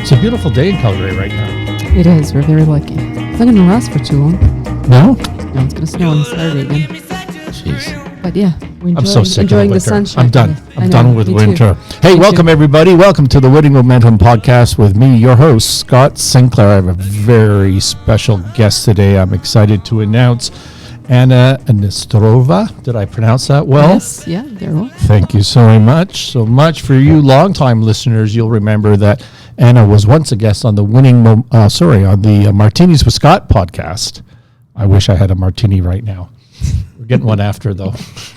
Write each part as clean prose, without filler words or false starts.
It's a beautiful day in Calgary right now. It is. We're very lucky. It's not going to last for too long. No? No, it's going to snow on Saturday again. Jeez. But yeah, we're I'm so sick enjoying of the winter. sunshine. I'm done. I'm done with me winter. Too. Hey, Me welcome too. everybody. Welcome to the Winning Momentum podcast with me, your host, Scott Sinclair. I have a very special guest today. I'm excited to announce Anna Nesterova. Did I pronounce that well? Yes, yeah, there we go. Thank you so much. So much for you longtime listeners. You'll remember that Anna was once a guest on the on the Martinis with Scott podcast. I wish I had a martini right now. We're getting one after though.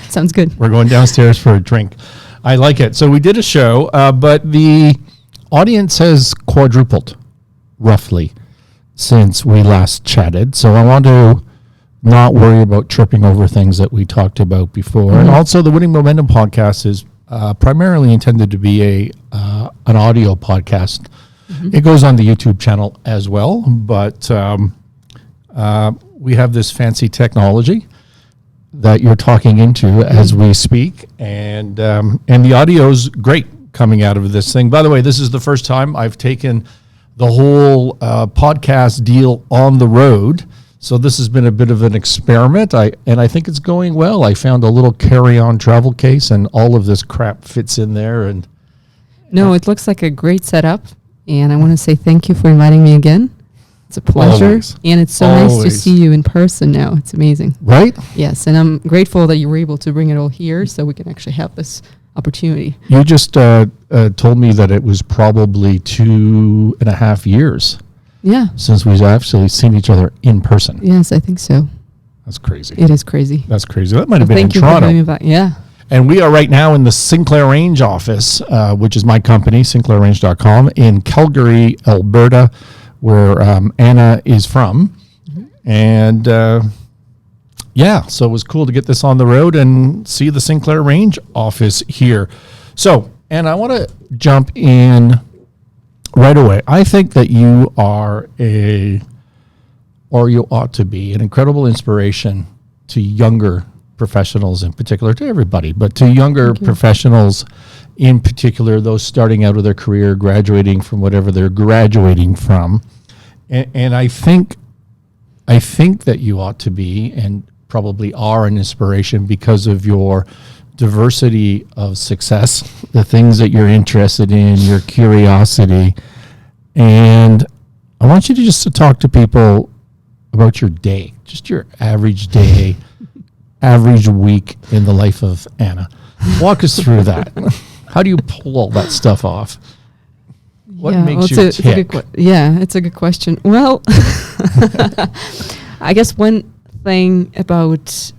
Sounds good. We're going downstairs for a drink. I like it. So we did a show, but the audience has quadrupled roughly since we last chatted. So I want to not worry about tripping over things that we talked about before. And also the Winning Momentum podcast is primarily intended to be an audio podcast. Mm-hmm. It goes on the YouTube channel as well, but we have this fancy technology that you're talking into as we speak, and the audio's great coming out of this thing. By the way, this is the first time I've taken the whole podcast deal on the road. So this has been a bit of an experiment, and I think it's going well. I found a little carry-on travel case, and all of this crap fits in there. And no, it looks like a great setup, and I want to say thank you for inviting me again. It's a pleasure, Always. And it's so nice to see you in person now. It's amazing. Right? Yes, and I'm grateful that you were able to bring it all here so we can actually have this opportunity. You just told me that it was probably 2.5 years. Yeah. Since we've actually seen each other in person. Yes, I think so. That's crazy. It is crazy. That's crazy. That might have been in Thank you for Toronto. having me back. Yeah. And we are right now in the Sinclair Range office, which is my company, sinclairrange.com, in Calgary, Alberta, where Anna is from. Mm-hmm. And so it was cool to get this on the road and see the Sinclair Range office here. So, Anna, I want to jump in right away. I think that you are you ought to be an incredible inspiration to younger professionals in particular, to everybody, but to younger professionals in particular, those starting out of their career, graduating from whatever they're graduating from. And I think that you ought to be, and probably are, an inspiration because of your diversity of success, the things that you're interested in, your curiosity. And I want you to just to talk to people about your day, just your average day, average week in the life of Anna. Walk us through that. How do you pull all that stuff off? What makes you tick? It's a good question. Well, I guess one thing about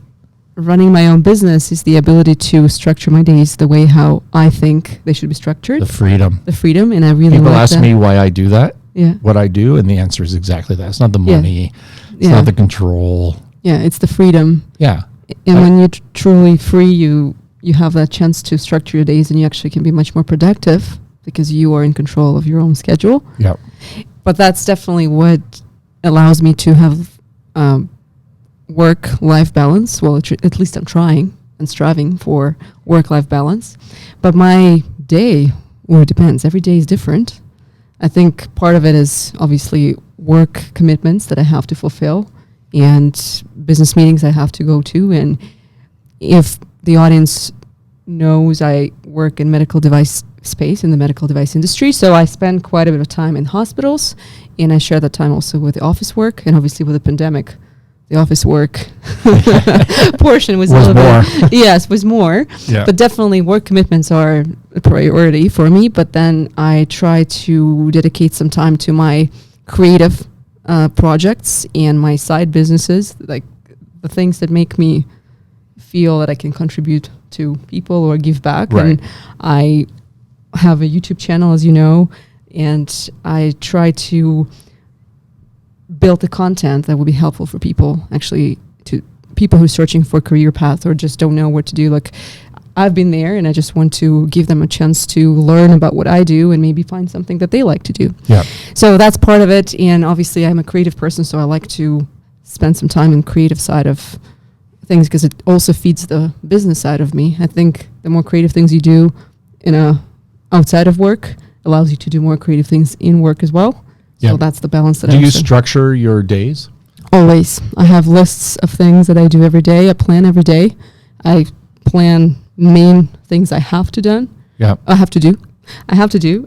running my own business is the ability to structure my days the way how I think they should be structured. The freedom, and I really people like ask that. me why I do that. Yeah, what I do, and the answer is exactly that. It's not the money. It's not the control. Yeah, it's the freedom. Yeah, and when you're truly free, you have that chance to structure your days, and you actually can be much more productive because you are in control of your own schedule. Yeah, but that's definitely what allows me to have work-life balance. Well, at least I'm trying and striving for work-life balance. But my day, it depends. Every day is different. I think part of it is obviously work commitments that I have to fulfill and business meetings I have to go to. And if the audience knows, I work in medical device space, in the medical device industry. So I spend quite a bit of time in hospitals, and I share that time also with the office work. And obviously with the pandemic, the office work portion was a little more. bit, yes, was more. Yeah. But definitely work commitments are a priority for me. But then I try to dedicate some time to my creative projects and my side businesses, like the things that make me feel that I can contribute to people or give back. Right. And I have a YouTube channel, as you know, and I try to build the content that will be helpful for people, actually, to people who are searching for a career path or just don't know what to do. Like, I've been there, and I just want to give them a chance to learn about what I do and maybe find something that they like to do. Yeah. So that's part of it. And obviously I'm a creative person, so I like to spend some time in creative side of things because it also feeds the business side of me. I think the more creative things you do outside of work, allows you to do more creative things in work as well. So Yeah. that's the balance that Do I you would say. structure your days? Always. I have lists of things that I do every day. I plan every day. I plan main things I have to done. Yeah. I have to do.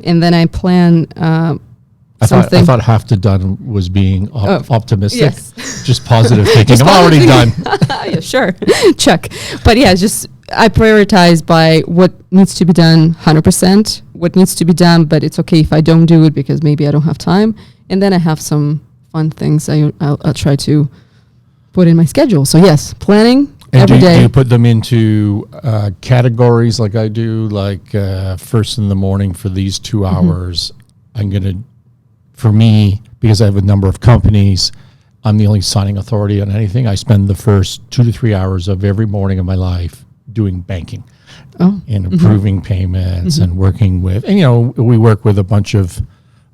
And then I plan I something. thought have to done was being optimistic. Yes. Just positive thinking. Just I'm already done. positive. Yeah, sure. Check. But yeah, just I prioritize by what needs to be done 100%, what needs to be done, but it's okay if I don't do it because maybe I don't have time. And then I have some fun things I'll try to put in my schedule. So yes, planning And every day. do you put them into categories like I do, like first in the morning for these 2 hours, I'm going to, for me, because I have a number of companies, I'm the only signing authority on anything. I spend the first 2 to 3 hours of every morning of my life doing banking and approving payments and working with, and we work with a bunch of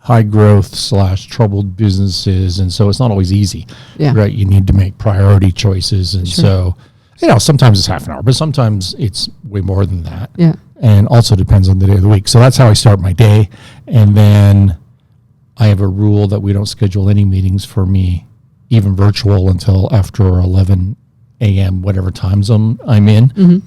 high growth / troubled businesses. And so it's not always easy, Yeah. right? You need to make priority choices. And Sure. so, sometimes it's half an hour, but sometimes it's way more than that. Yeah. And also depends on the day of the week. So that's how I start my day. And then I have a rule that we don't schedule any meetings for me, even virtual, until after 11 a.m., whatever time zone I'm in.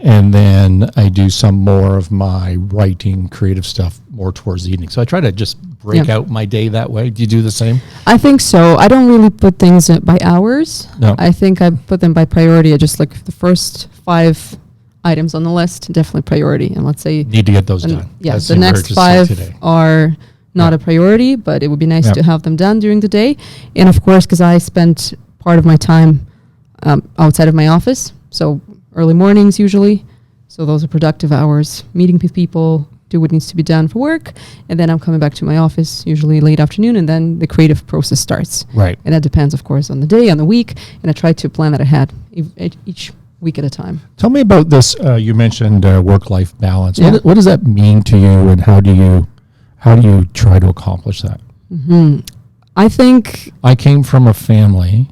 And then I do some more of my writing, creative stuff more towards the evening. So I try to just break out my day that way. Do you do the same? I think so. I don't really put things by hours. No. I think I put them by priority. I just like the first 5 items on the list, definitely priority. And let's say Need to get those done. yeah, That's the next emergency 5 today. are not Yeah. a priority, but it would be nice Yeah. to have them done during the day. And of course, because I spent part of my time outside of my office, so early mornings usually. So those are productive hours, meeting with people, do what needs to be done for work, and then I'm coming back to my office, usually late afternoon, and then the creative process starts. Right. And that depends, of course, on the day, on the week, and I try to plan that ahead each week at a time. Tell me about this. You mentioned work-life balance. Yeah. What does that mean to you, and how do you try to accomplish that? I think... I came from a family.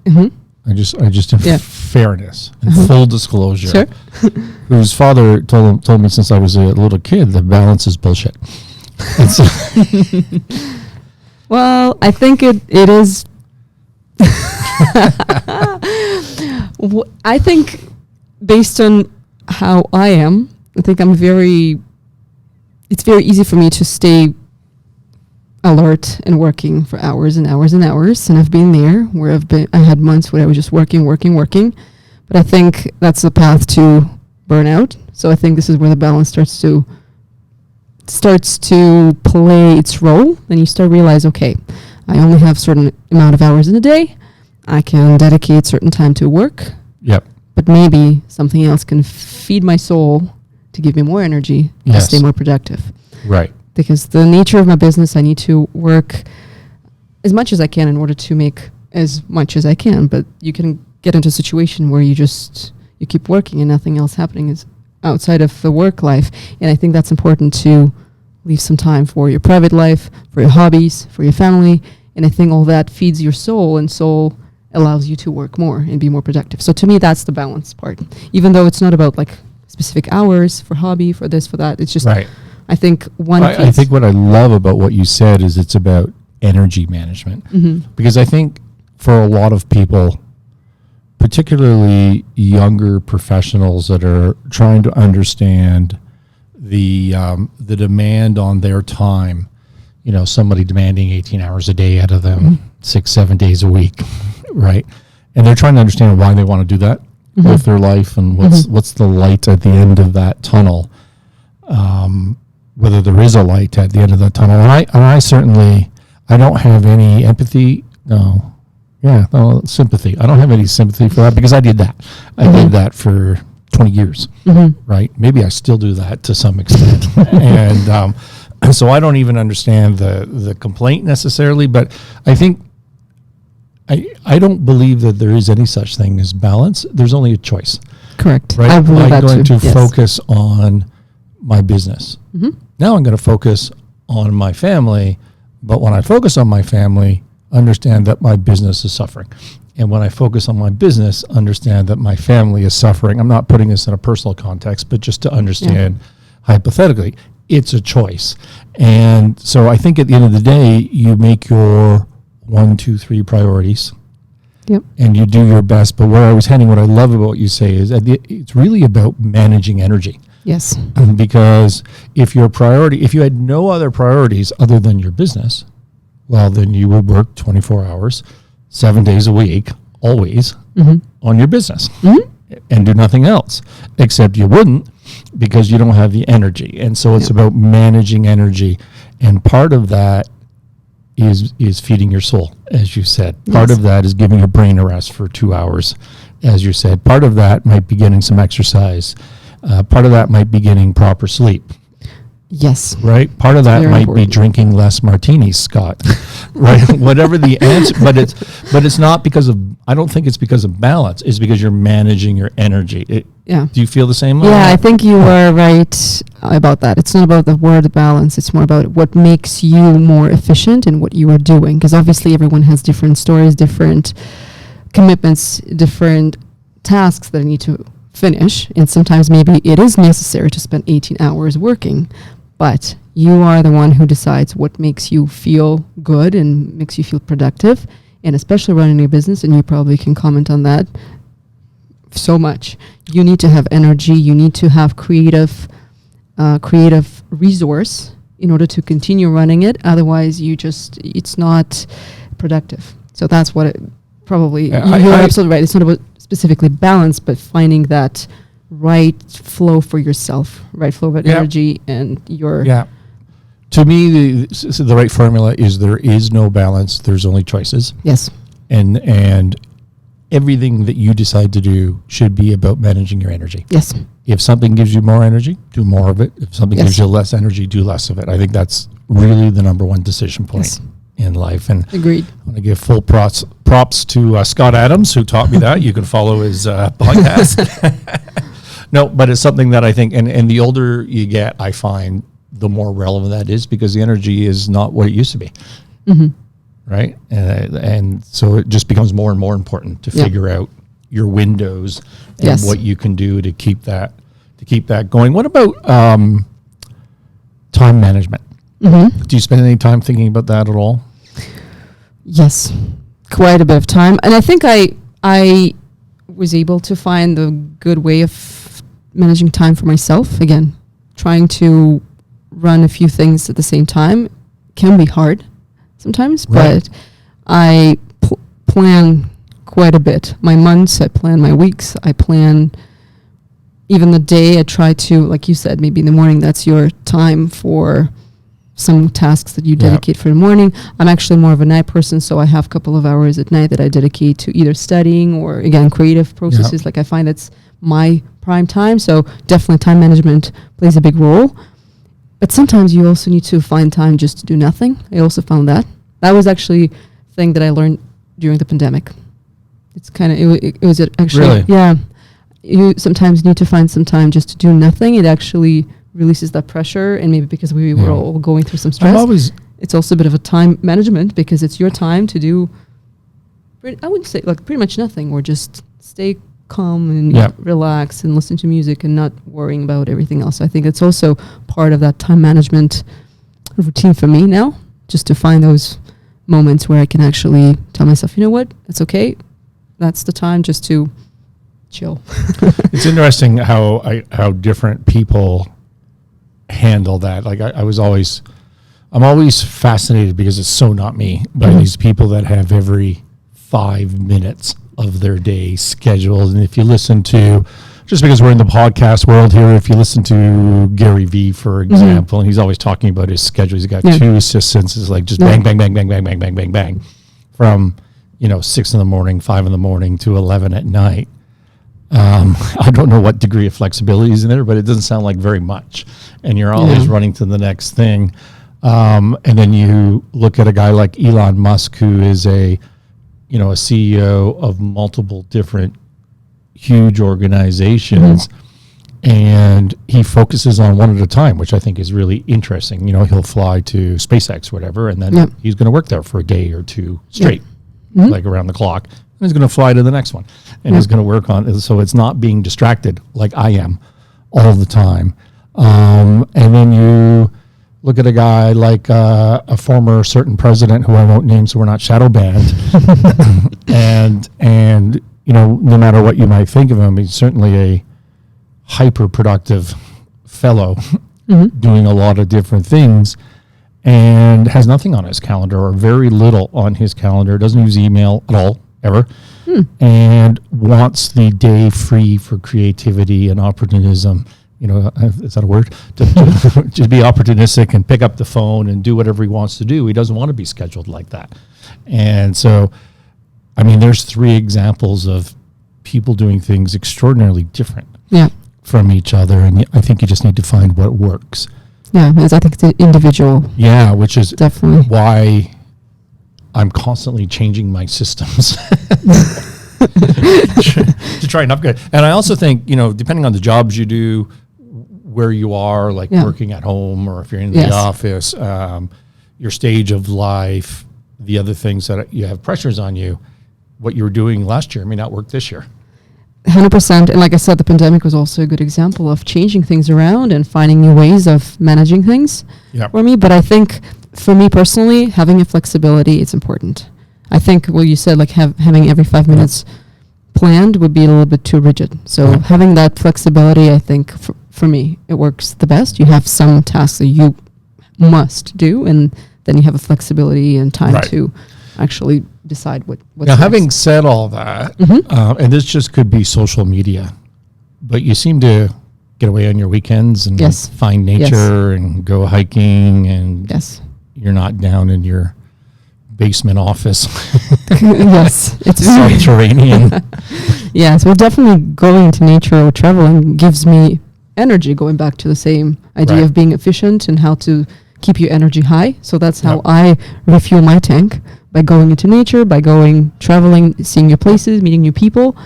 I just in Yeah. fairness and full disclosure, Sure. whose father told me since I was a little kid that balance is bullshit. And so, Well, I think it is... I think based on how I am, I think it's very easy for me to stay alert and working for hours and hours and hours. And I've been there where I had months where I was just working. But I think that's the path to burnout. So I think this is where the balance starts to play its role. Then you start to realize, okay, I only have certain amount of hours in a day. I can dedicate certain time to work, yep. but maybe something else can feed my soul to give me more energy to Yes. stay more productive. Right. Because the nature of my business, I need to work as much as I can in order to make as much as I can. But you can get into a situation where you keep working and nothing else happening is outside of the work life. And I think that's important to leave some time for your private life, for your hobbies, for your family. And I think all that feeds your soul, and soul allows you to work more and be more productive. So to me, that's the balance part. Even though it's not about like specific hours for hobby, for this, for that. It's just, Right. I think I think what I love about what you said is it's about energy management. Because I think for a lot of people, particularly younger professionals that are trying to understand the demand on their time, somebody demanding 18 hours a day out of them, 6-7 days a week, right? And they're trying to understand why they want to do that with their life and what's the light at the end of that tunnel. Whether there is a light at the end of that tunnel. And I certainly, I don't have any empathy. Sympathy. I don't have any sympathy for that because I did that. I did that for 20 years, right? Maybe I still do that to some extent. And so I don't even understand the complaint necessarily, but I think I don't believe that there is any such thing as balance. There's only a choice. correct. Right? I believe I'm that going too. to Yes. focus on my business. Now I'm going to focus on my family, but when I focus on my family, understand that my business is suffering. And when I focus on my business, understand that my family is suffering. I'm not putting this in a personal context, but just to understand hypothetically, it's a choice. And so I think at the end of the day, you make your 1, 2, 3 priorities. Yep. And you do your best. But where I was heading, what I love about what you say is that it's really about managing energy. Yes. Because if you had no other priorities other than your business, well, then you would work 24 hours, 7 days a week, always on your business and do nothing else. Except you wouldn't, because you don't have the energy. And so it's about managing energy. And part of that is feeding your soul, as you said. Part of that is giving your brain a rest for 2 hours, as you said. Part of that might be getting some exercise. Part of that might be getting proper sleep. Yes. Right? Part of that Very might important. be drinking less martinis, Scott. Right? Whatever the answer, but it's not because of, I don't think it's because of balance. It's because you're managing your energy. Yeah. Do you feel the same? Yeah, I think you are right about that. It's not about the word balance. It's more about what makes you more efficient in what you are doing. Because obviously everyone has different stories, different commitments, different tasks that they need to finish. And sometimes maybe it is necessary to spend 18 hours working. But you are the one who decides what makes you feel good and makes you feel productive. And especially running a business, and you probably can comment on that so much. You need to have energy. You need to have creative resource in order to continue running it. Otherwise, it's not productive. So that's what it probably, you're absolutely right. It's not about specifically balance, but finding that right flow for yourself, right flow of energy and your... Yeah. To me, the right formula is there is no balance. There's only choices. Yes. And everything that you decide to do should be about managing your energy. Yes. If something gives you more energy, do more of it. If something gives you less energy, do less of it. I think that's really the number one decision point in life. And agreed. I want to give full props to Scott Adams, who taught me that. You can follow his podcast. No, but it's something that I think, and the older you get, I find the more relevant that is, because the energy is not what it used to be. Right? And so it just becomes more and more important to figure out your windows and what you can do to keep that going. What about time management? Do you spend any time thinking about that at all? Yes, quite a bit of time. And I think I was able to find a good way of managing time for myself. Again, trying to run a few things at the same time can be hard sometimes, but I plan quite a bit. My months, I plan my weeks, I plan even the day. I try to, like you said, maybe in the morning, that's your time for some tasks that you dedicate for the morning. I'm actually more of a night person, so I have a couple of hours at night that I dedicate to either studying or, again, creative processes. Like I find that's my prime time, so definitely time management plays a big role. But sometimes you also need to find time just to do nothing. I also found that. That was actually a thing that I learned during the pandemic. It's kind of, it was actually, you sometimes need to find some time just to do nothing. It actually releases that pressure, and maybe because we were all going through some stress, it's also a bit of a time management, because it's your time to do, I wouldn't say like pretty much nothing, or just stay calm and relax and listen to music and not worrying about everything else. I think it's also part of that time management routine for me now, just to find those moments where I can actually tell myself, you know what, it's okay. That's the time just to chill. It's interesting how different people handle that. Like I'm always fascinated, because it's so not me, by these people that have every 5 minutes of their day scheduled. And if you listen to, just because we're in the podcast world here, if you listen to Gary Vee, for example, and he's always talking about his schedule, he's got 2 assistants. It's like just bang, bang, bang, bang, bang, bang, bang, bang, bang, from 6 in the morning, 5 in the morning to 11 at night. I don't know what degree of flexibility is in there, but it doesn't sound like very much. And you're always running to the next thing. And then you look at a guy like Elon Musk, who is a CEO of multiple different huge organizations, and he focuses on one at a time, which I think is really interesting. He'll fly to SpaceX, whatever, and then he's going to work there for a day or 2 straight, like around the clock. And he's going to fly to the next one, and he's going to work on it. So it's not being distracted like I am all the time. And then you look at a guy like a former certain president who I won't name, so we're not shadow banned. and no matter what you might think of him, he's certainly a hyper productive fellow doing a lot of different things, and has nothing on his calendar or very little on his calendar, doesn't use email at all, ever, and wants the day free for creativity and opportunism. Is that a word? To be opportunistic and pick up the phone and do whatever he wants to do. He doesn't want to be scheduled like that. And so, there's 3 examples of people doing things extraordinarily different from each other. And I think you just need to find what works. Yeah, I think it's individual. Yeah, which is definitely why I'm constantly changing my systems to try and upgrade. And I also think, depending on the jobs you do, where you are, like working at home, or if you're in the office, your stage of life, the other things that you have pressures on you, what you were doing last year may not work this year. 100%. And like I said, the pandemic was also a good example of changing things around and finding new ways of managing things for me. But I think for me personally, having a flexibility is important. I think what you said, like having every 5 minutes planned would be a little bit too rigid. So having that flexibility, I think for me, it works the best. You have some tasks that you must do, and then you have a flexibility and time to actually decide what's now, having said all that, and this just could be social media, but you seem to get away on your weekends and find nature and go hiking, and you're not down in your basement office. It's subterranean. So definitely going to nature or traveling gives me energy, going back to the same idea of being efficient and how to keep your energy high. So that's how I refuel my tank, by going into nature, by going traveling, seeing new places, meeting new people,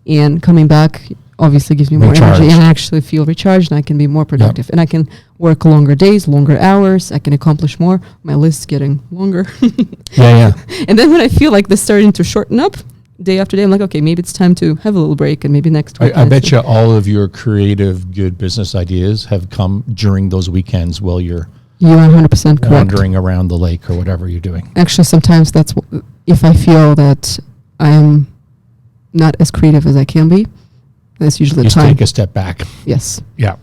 and coming back obviously gives me more energy, and I actually feel recharged, and I can be more productive, and I can work longer days, longer hours. I can accomplish more. My list's getting longer. And then when I feel like this starting to shorten up day after day, I'm like, okay, maybe it's time to have a little break, and maybe next week. I bet you all of your creative, good business ideas have come during those weekends while you're 100% correct. Wandering around the lake or whatever you're doing. Actually, sometimes that's if I feel that I'm not as creative as I can be, that's usually the time. Just take a step back. Yes. Yeah.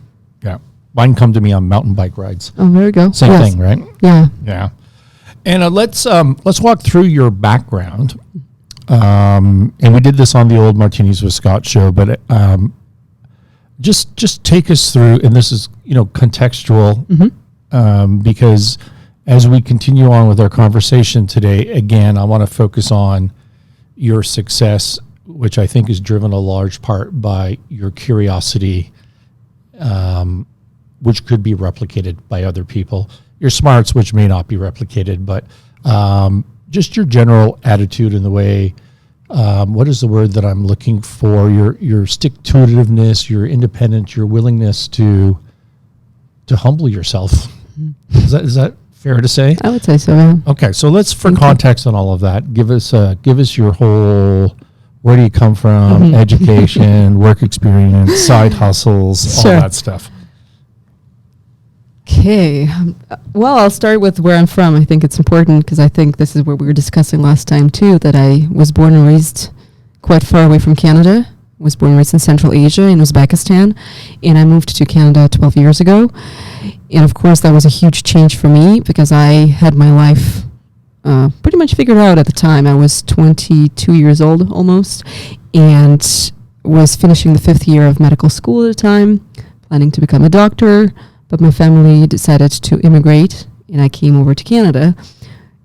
Mine come to me on mountain bike rides. Oh, there we go. Same thing, right? Yeah. And let's walk through your background. And we did this on the old Martinis with Scott show, but just take us through, and this is contextual. Because as we continue on with our conversation today, again, I want to focus on your success, which I think is driven a large part by your curiosity, which could be replicated by other people, your smarts, which may not be replicated, but just your general attitude in the way, what is the word that I'm looking for? Your stick-to-itiveness, your independence, your willingness to humble yourself. Is that fair to say? I would say so. Yeah. Okay, so let's, for context on all of that, give us your whole, where do you come from, education, work experience, side hustles, all that stuff. Okay. Well, I'll start with where I'm from. I think it's important because I think this is what we were discussing last time too, that I was born and raised quite far away from Canada. Was born and raised in Central Asia, in Uzbekistan, and I moved to Canada 12 years ago. And of course, that was a huge change for me because I had my life pretty much figured out at the time. I was 22 years old almost, and was finishing the 5th year of medical school at the time, planning to become a doctor, but my family decided to immigrate, and I came over to Canada.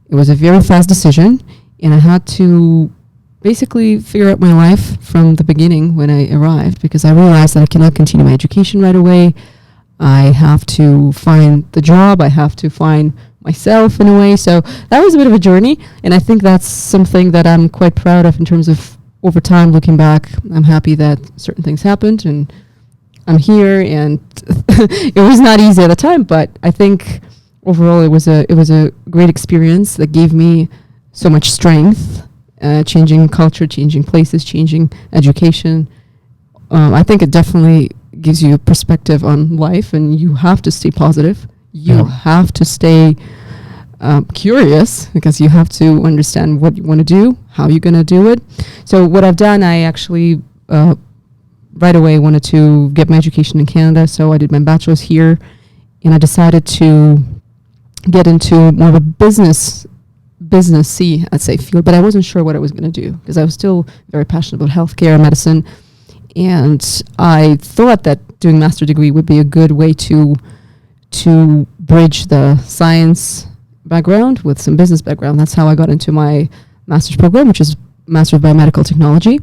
It was a very fast decision, and I had to basically figure out my life from the beginning when I arrived, because I realized that I cannot continue my education right away. I have to find the job. I have to find myself in a way. So that was a bit of a journey, and I think that's something that I'm quite proud of in terms of over time looking back. I'm happy that certain things happened, and I'm here, and it was not easy at the time, but I think overall it was a great experience that gave me so much strength. Changing culture, changing places, changing education. I think it definitely gives you a perspective on life, and you have to stay positive. You have to stay curious, because you have to understand what you want to do, how you're going to do it. So what I've done, I actually right away wanted to get my education in Canada. So I did my bachelor's here, and I decided to get into more of a businessy, I'd say, field, but I wasn't sure what I was going to do, because I was still very passionate about healthcare, medicine, and I thought that doing master's degree would be a good way to bridge the science background with some business background. That's how I got into my master's program, which is Master of Biomedical Technology,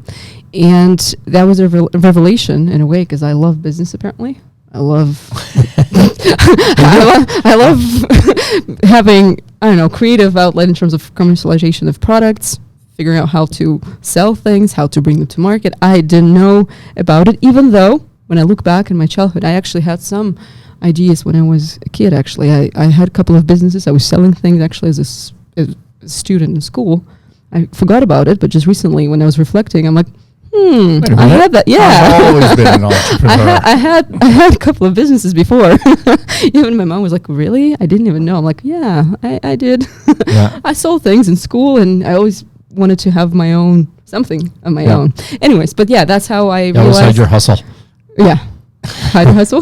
and that was a revelation in a way, because I love business. Apparently, I love I love having, I don't know, creative outlet in terms of commercialization of products, figuring out how to sell things, how to bring them to market. I didn't know about it, even though when I look back in my childhood, I actually had some ideas when I was a kid. Actually, I had a couple of businesses. I was selling things actually as a student in school. I forgot about it, but just recently when I was reflecting, I'm like, I had that. Yeah, I've always been an entrepreneur. I had a couple of businesses before. Even my mom was like, "Really?" I didn't even know. I'm like, "Yeah, I did." Yeah. I sold things in school, and I always wanted to have my own something on my own. Anyways, but yeah, that's how I realized. Always had your hustle. Yeah, side hustle.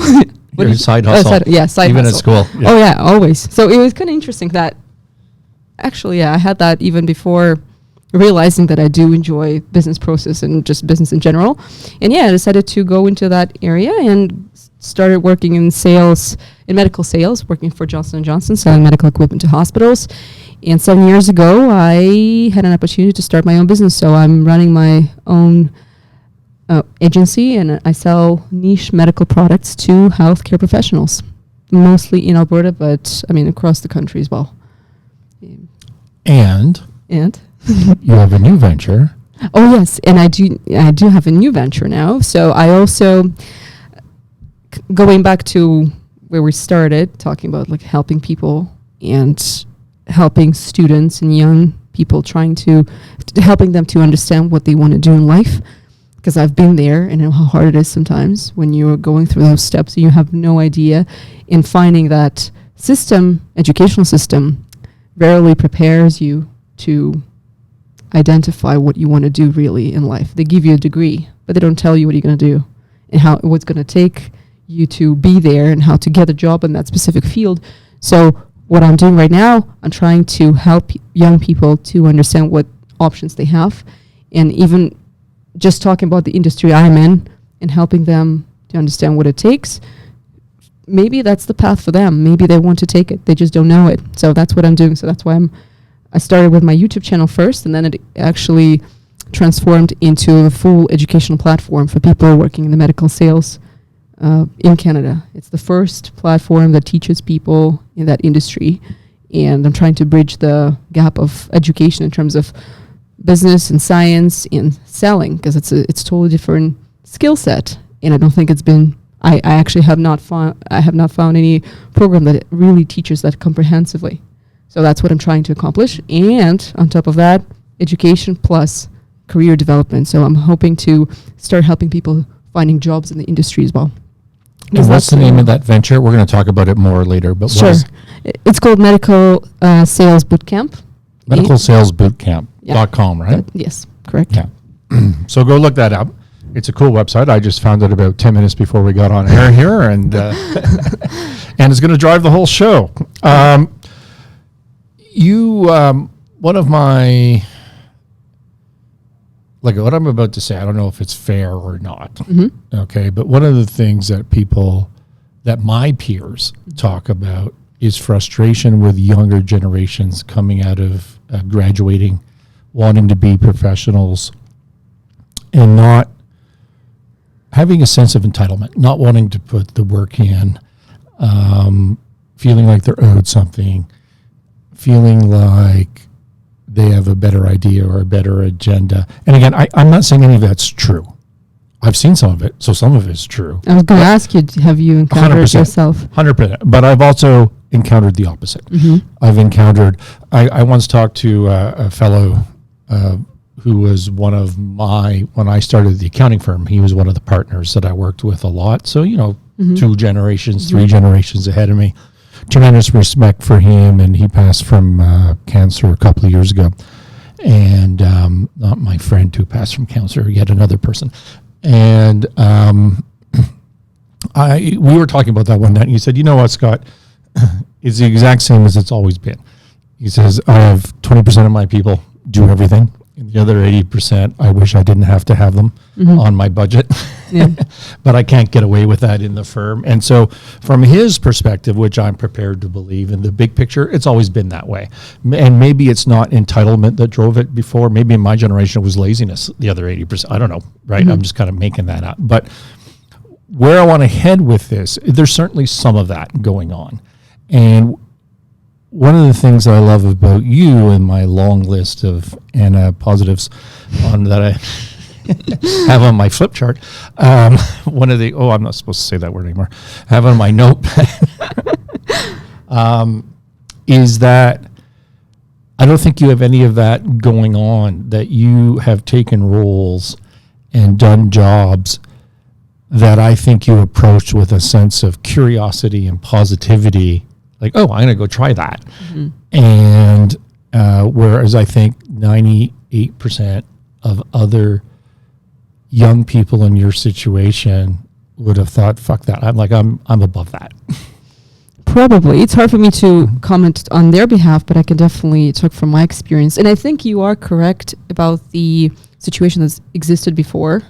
Your side hustle. Side even hustle. at school. Yeah. Oh yeah, always. So it was kind of interesting that actually, I had that even before realizing that I do enjoy business process and just business in general. And yeah, I decided to go into that area and started working in sales, in medical sales, working for Johnson & Johnson, selling medical equipment to hospitals. And 7 years ago, I had an opportunity to start my own business. So I'm running my own agency, and I sell niche medical products to healthcare professionals, mostly in Alberta, but I mean across the country as well. And you have a new venture. Oh yes, and I do have a new venture now. So I also, going back to where we started, talking about like helping people and helping students and young people, trying to helping them to understand what they want to do in life. Because I've been there and know how hard it is sometimes when you're going through those steps and you have no idea, in finding that educational system rarely prepares you to identify what you want to do really in life. They give you a degree, but they don't tell you what you're going to do and what's going to take you to be there and how to get a job in that specific field. So what I'm doing right now, I'm trying to help young people to understand what options they have, and even just talking about the industry I'm in and helping them to understand what it takes. Maybe that's the path for them. Maybe they want to take it. They just don't know it. So that's what I'm doing. So that's why I started with my YouTube channel first, and then it actually transformed into a full educational platform for people working in the medical sales in Canada. It's the first platform that teaches people in that industry, and I'm trying to bridge the gap of education in terms of business and science and selling, because it's a totally different skill set, and I don't think it's been. I actually have not found any program that really teaches that comprehensively. So that's what I'm trying to accomplish. And on top of that, education plus career development. So I'm hoping to start helping people finding jobs in the industry as well. And what's the name of that venture? We're going to talk about it more later. But sure. It's called Medical Sales Bootcamp. MedicalSalesBootcamp.com, right? Yes, correct. Yeah. So go look that up. It's a cool website. I just found it about 10 minutes before we got on air here, and and it's going to drive the whole show. One of my, like what I'm about to say, I don't know if it's fair or not. Mm-hmm. Okay, but one of the things that my peers talk about is frustration with younger generations coming out of graduating, wanting to be professionals, and not having a sense of entitlement, not wanting to put the work in, feeling like they're owed something, feeling like they have a better idea or a better agenda. And again, I'm not saying any of that's true. I've seen some of it, so some of it's true. I was going to ask you, have you encountered 100%, yourself? 100%. But I've also encountered the opposite. Mm-hmm. I once talked to a fellow who was one of when I started the accounting firm, he was one of the partners that I worked with a lot. So, 2 generations, 3 generations ahead of me. Tremendous respect for him, and he passed from cancer a couple of years ago. And not my friend who passed from cancer, yet another person. And we were talking about that one night, and he said, "You know what, Scott? It's the exact same as it's always been." He says, "I have 20% of my people do everything. And the other 80%, I wish I didn't have to have them on my budget." Yeah. But I can't get away with that in the firm. And so from his perspective, which I'm prepared to believe in the big picture, it's always been that way. And maybe it's not entitlement that drove it before. Maybe in my generation it was laziness, the other 80%. I don't know, right? I'm just kind of making that up. But where I want to head with this, there's certainly some of that going on. And one of the things I love about you and my long list of positives on that I have on my flip chart, I'm not supposed to say that word anymore, have on my notepad, is that I don't think you have any of that going on, that you have taken roles and done jobs that I think you approached with a sense of curiosity and positivity, like, oh, I'm going to go try that. And whereas I think 98% of other young people in your situation would have thought, fuck that. I'm above that. Probably. It's hard for me to comment on their behalf, but I can definitely talk from my experience. And I think you are correct about the situation that's existed before.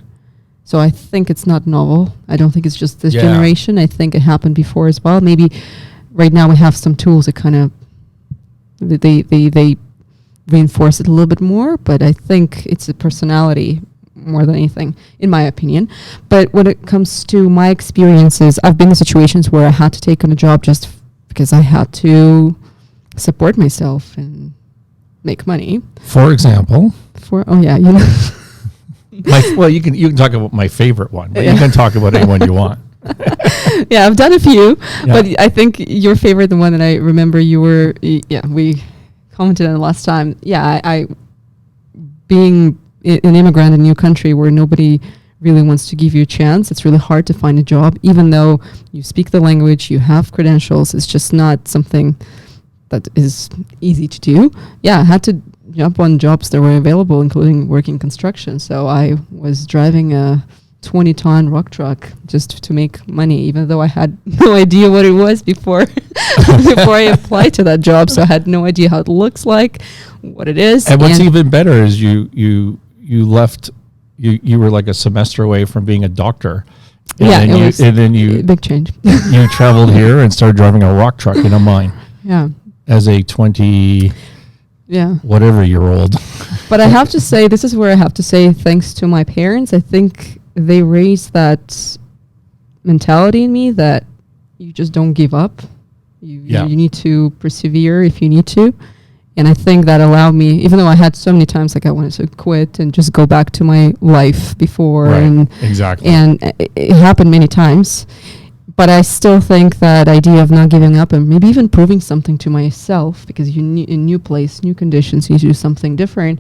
So I think it's not novel. I don't think it's just this generation. I think it happened before as well. Maybe right now we have some tools that kind of they reinforce it a little bit more, but I think it's a personality more than anything, in my opinion. But when it comes to my experiences, I've been in situations where I had to take on a job just because I had to support myself and make money. For example? You can talk about my favorite one, but you can talk about any one you want. Yeah, I've done a few, but I think your favorite, the one that I remember we commented on last time. Yeah, I being an immigrant in a new country where nobody really wants to give you a chance, it's really hard to find a job, even though you speak the language, you have credentials. It's just not something that is easy to do. Yeah, I had to jump on jobs that were available, including working construction. So I was driving a 20-ton rock truck just to make money, even though I had no idea what it was before before I applied to that job. So I had no idea how it looks like, what it is. And what's even better is you left. You were like a semester away from being a doctor. And then you big change. You traveled here and started driving a rock truck in a mine. Yeah. As a 20 whatever year old. But I have to say, this is where I have to say thanks to my parents. I think they raised that mentality in me that you just don't give up. You need to persevere if you need to. And I think that allowed me, even though I had so many times like I wanted to quit and just go back to my life before. Right, and exactly. And it happened many times. But I still think that idea of not giving up and maybe even proving something to myself, because in new place, new conditions, you need to do something different.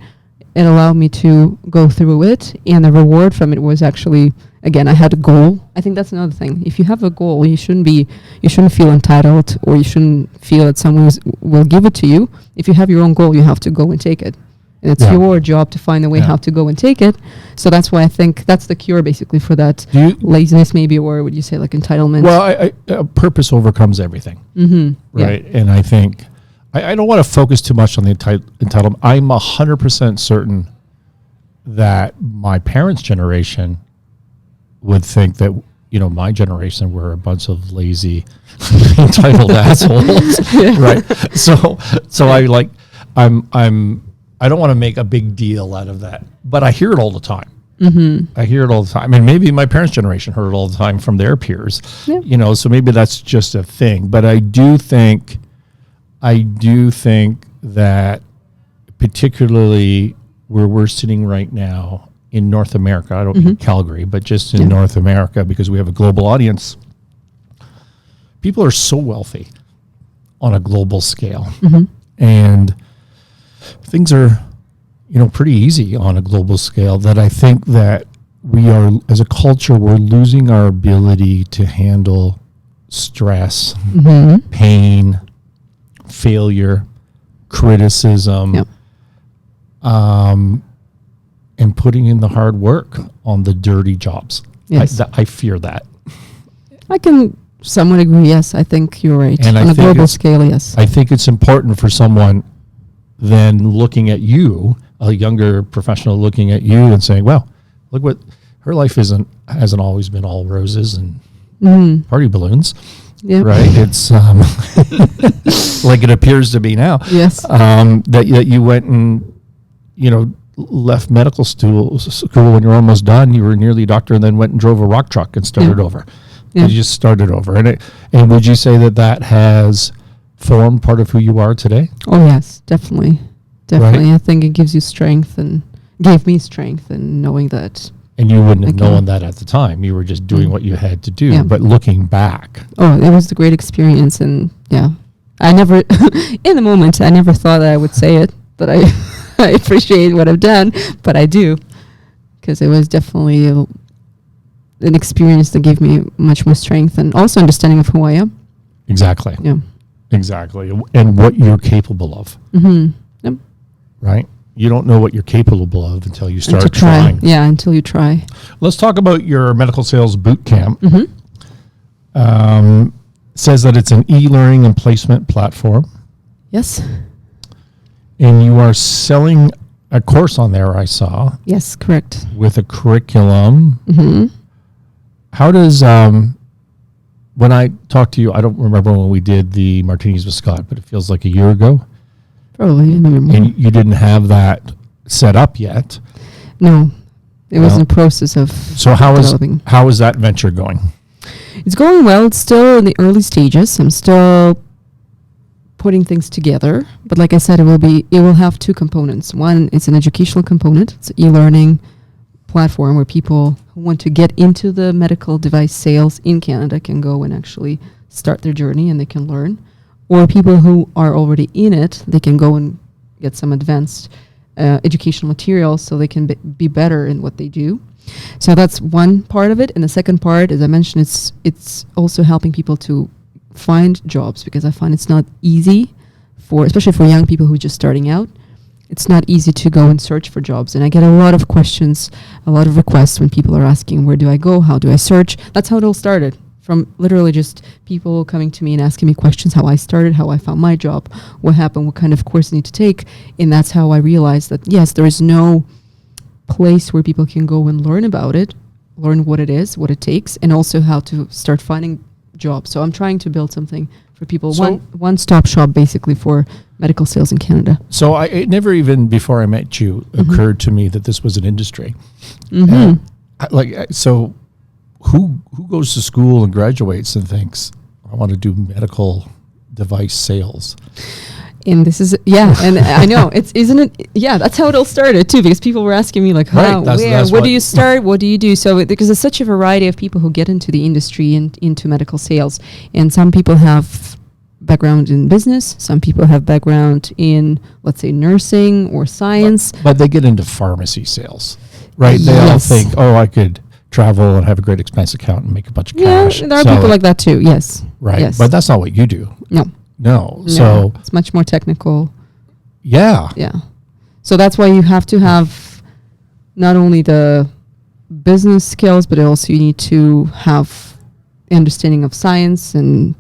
It allowed me to go through it, and the reward from it was actually, again, I had a goal. I think that's another thing. If you have a goal, you shouldn't feel entitled, or you shouldn't feel that someone will give it to you. If you have your own goal, you have to go and take it. And it's your job to find a way how to go and take it. So that's why I think that's the cure basically for that laziness maybe, or would you say like entitlement? Well, purpose overcomes everything. Mm-hmm. Right. Yeah. And I think, I don't want to focus too much on the entitlement. I'm 100% certain that my parents' generation would think that, my generation were a bunch of lazy, entitled assholes. Right. So I don't want to make a big deal out of that, but I hear it all the time. Mm-hmm. I hear it all the time. And maybe my parents' generation heard it all the time from their peers, so maybe that's just a thing. But I do think that particularly where we're sitting right now in North America, I don't mean Calgary, but just in North America, because we have a global audience, people are so wealthy on a global scale. Mm-hmm. And things are, pretty easy on a global scale, that I think that we are, as a culture, we're losing our ability to handle stress, pain, failure, criticism, Yep. And putting in the hard work on the dirty jobs. Yes. I fear that. I can somewhat agree. Yes, I think you're right. And on I a think global it's- scale, yes. I think it's important for someone then looking at you, a younger professional looking at you and saying, well, look what her life hasn't always been all roses and party balloons, Yep. right? It's like it appears to be now. Yes. That you went and, left medical school when you were almost done. You were nearly a doctor and then went and drove a rock truck and started over. Yeah. You just started over. And would you say that has formed part of who you are today? Oh, yes, definitely. Definitely. Right? I think it gives you strength and gave me strength in knowing that. And you wouldn't have Okay. known that at the time. You were just doing what you had to do. Yeah. But looking back, Oh, it was a great experience. And yeah, I never, in the moment, I never thought that I would say it, but I appreciate what I've done, but I do. Because it was definitely an experience that gave me much more strength and also understanding of who I am. exactly, Yeah. exactly, and what you're capable of, Yep. right? You don't know what you're capable of until you And start to try. trying. Yeah, until you try. Let's talk about your medical sales boot camp. Says that it's an e-learning and placement platform, Yes. and you are selling a course on there, I saw, Yes, correct. with a curriculum. How does, when I talked to you, I don't remember when we did the Martinis with Scott, but it feels like a year ago, Probably. Maybe more. and you didn't have that set up yet. No, it was Well, in the process of So how developing. is that venture going? It's going well. It's still in the early stages. I'm still putting things together. But like I said, it will have two components. One, it's an educational component. It's an e-learning platform where people who want to get into the medical device sales in Canada can go and actually start their journey and they can learn. Or people who are already in it, they can go and get some advanced educational materials so they can be better in what they do. So that's one part of it. And the second part, as I mentioned, it's also helping people to find jobs, because I find it's not easy especially for young people who are just starting out. It's not easy to go and search for jobs. And I get a lot of questions, a lot of requests when people are asking, where do I go? How do I search? That's how it all started. From literally just people coming to me and asking me questions, how I started, how I found my job, what happened, what kind of course I need to take. And that's how I realized that, yes, there is no place where people can go and learn about it, learn what it is, what it takes, and also how to start finding jobs. So I'm trying to build something for people, So- one-stop shop basically for medical sales in Canada. So it never even before I met you occurred to me that this was an industry. So who goes to school and graduates and thinks, I want to do medical device sales? And this is, and I know, isn't it? Yeah, that's how it all started too, because people were asking me like, how, Right, that's where, what- do you start? What do you do? So because there's such a variety of people who get into the industry and into medical sales. And some people have background in business. Some people have background in, let's say, nursing or science. But they get into pharmacy sales, right? They all Yes. think, I could travel and have a great expense account and make a bunch of Yeah, cash. there are sell people it, like that too. Yes. right? Yes. But that's not what you do. No. No. So it's much more technical. yeah. Yeah. So that's why you have to have not only the business skills, but also you need to have understanding of science and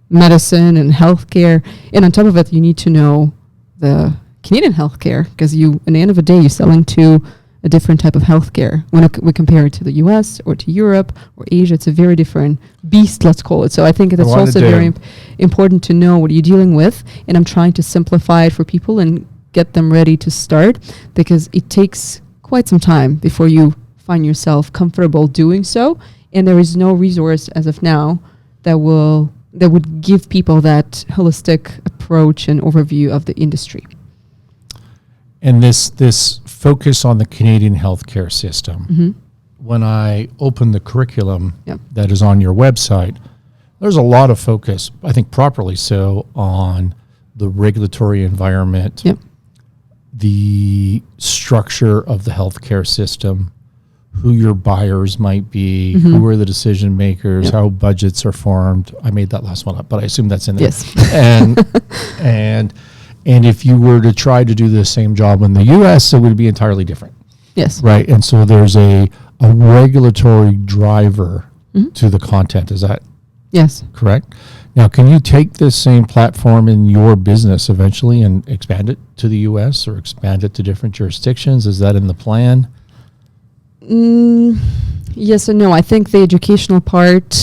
medicine and healthcare. And on top of it, you need to know the Canadian healthcare, because at the end of the day, you're selling to a different type of healthcare. When we compare it to the US or to Europe or Asia, it's a very different beast, let's call it. So I think that's wanted also to- very important to know what you're dealing with. And I'm trying to simplify it for people and get them ready to start, because it takes quite some time before you find yourself comfortable doing so. And there is no resource as of now that would give people that holistic approach and overview of the industry. And this focus on the Canadian healthcare system, when I open the curriculum Yep. that is on your website, there's a lot of focus, I think properly so, on the regulatory environment, Yep. the structure of the healthcare system, who your buyers might be, who are the decision makers, how budgets are formed. I made that last one up, but I assume that's in there. Yes. And if you were to try to do the same job in the U.S., it would be entirely different. Yes. Right. And so there's a regulatory driver to the content. Is that Yes. correct? Now, can you take this same platform in your business eventually and expand it to the U.S. or expand it to different jurisdictions? Is that in the plan? Yes and no. I think the educational part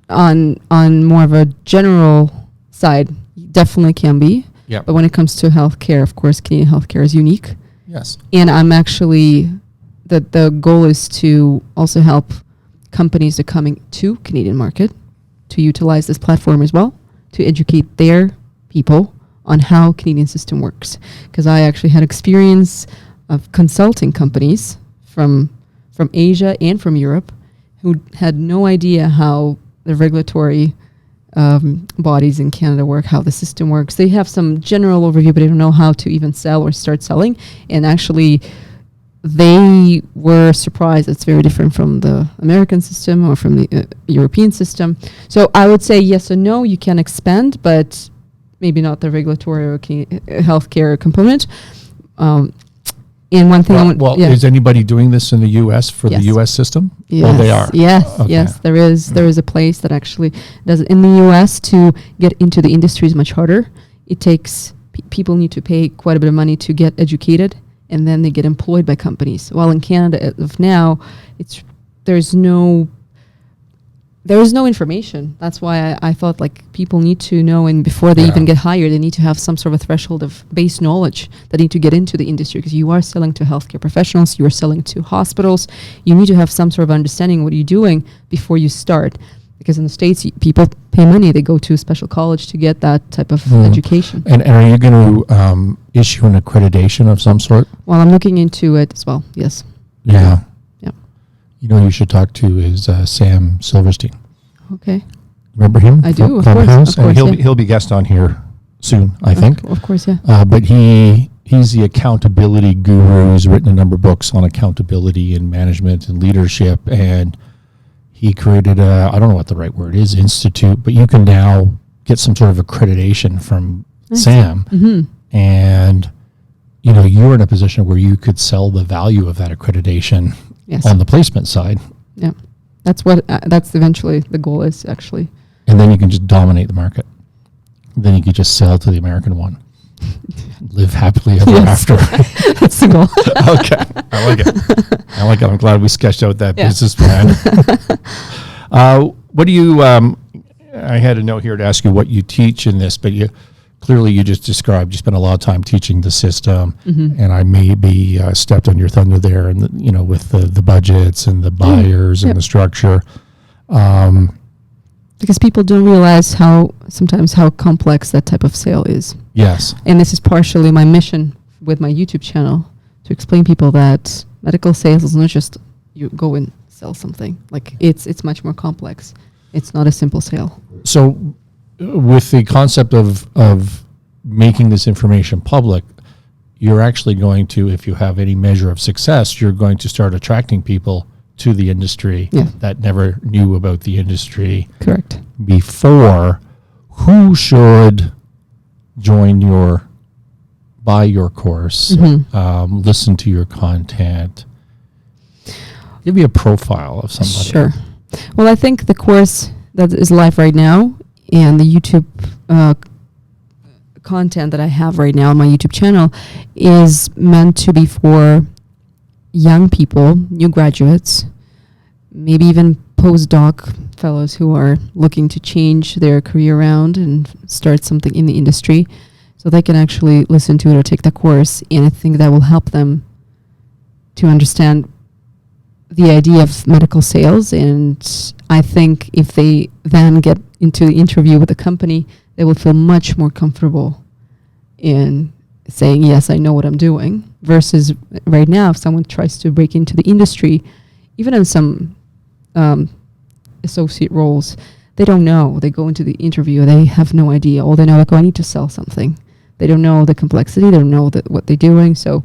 on more of a general side definitely can be. Yeah. But when it comes to healthcare, of course, Canadian healthcare is unique. Yes. And I'm actually, the goal is to also help companies that are coming to Canadian market to utilize this platform as well, to educate their people on how Canadian system works. Because I actually had experience of consulting companies from Asia and from Europe who had no idea how the regulatory bodies in Canada work, how the system works. They have some general overview, but they don't know how to even sell or start selling. And actually, they were surprised it's very different from the American system or from the European system. So I would say yes or no, you can expand, but maybe not the regulatory or healthcare component. And one thing is anybody doing this in the U.S. for the U.S. system? Yes. Well, they are. Yes, Okay. yes, there is a place that actually does it. In the U.S. to get into the industry is much harder. It takes, people need to pay quite a bit of money to get educated, and then they get employed by companies. While in Canada, as of now, there's no information. That's why I thought like people need to know, and before they even get hired, they need to have some sort of a threshold of base knowledge that need to get into the industry, because you are selling to healthcare professionals, you are selling to hospitals. You need to have some sort of understanding what you're doing before you start. Because in the States, people pay money, they go to a special college to get that type of education. And are you going to issue an accreditation of some sort? Well, I'm looking into it as well, yes. Yeah. Yeah. You know who you should talk to is Sam Silverstein. Okay. Remember him? I do, of Clubhouse? course, of And course, he'll be guest on here soon, I think. Of course, yeah. But he's the accountability guru. He's written a number of books on accountability and management and leadership, and he created I don't know what the right word is, institute, but you can now get some sort of accreditation from Sam. And, you know, you're in a position where you could sell the value of that accreditation on the placement side. Yeah. That's eventually the goal is actually. And then you can just dominate the market. Then you could just sell to the American one. Live happily ever after. That's the goal. Okay. I like it. I'm glad we sketched out that business plan. What do you, I had a note here to ask you what you teach in this, but you just described, you spent a lot of time teaching the system, and I maybe stepped on your thunder there, and with the budgets and the buyers and the structure. Because people don't realize how complex that type of sale is. Yes. And this is partially my mission with my YouTube channel, to explain people that medical sales is not just you go and sell something. Like it's much more complex. It's not a simple sale. So with the concept of making this information public, you're actually going to, if you have any measure of success, you're going to start attracting people to the industry that never knew about the industry. Correct. Before. Who should buy your course, listen to your content? Give me a profile of somebody. Sure. Well, I think the course that is live right now and the YouTube content that I have right now on my YouTube channel is meant to be for young people, new graduates, maybe even postdoc fellows who are looking to change their career around and start something in the industry, so they can actually listen to it or take the course. And I think that will help them to understand the idea of medical sales. And I think if they then get into the interview with the company, they will feel much more comfortable in saying, yes, I know what I'm doing, versus right now, if someone tries to break into the industry, even in some associate roles, they don't know. They go into the interview, they have no idea. All they know, like, oh, I need to sell something. They don't know the complexity. They don't know what they're doing. So,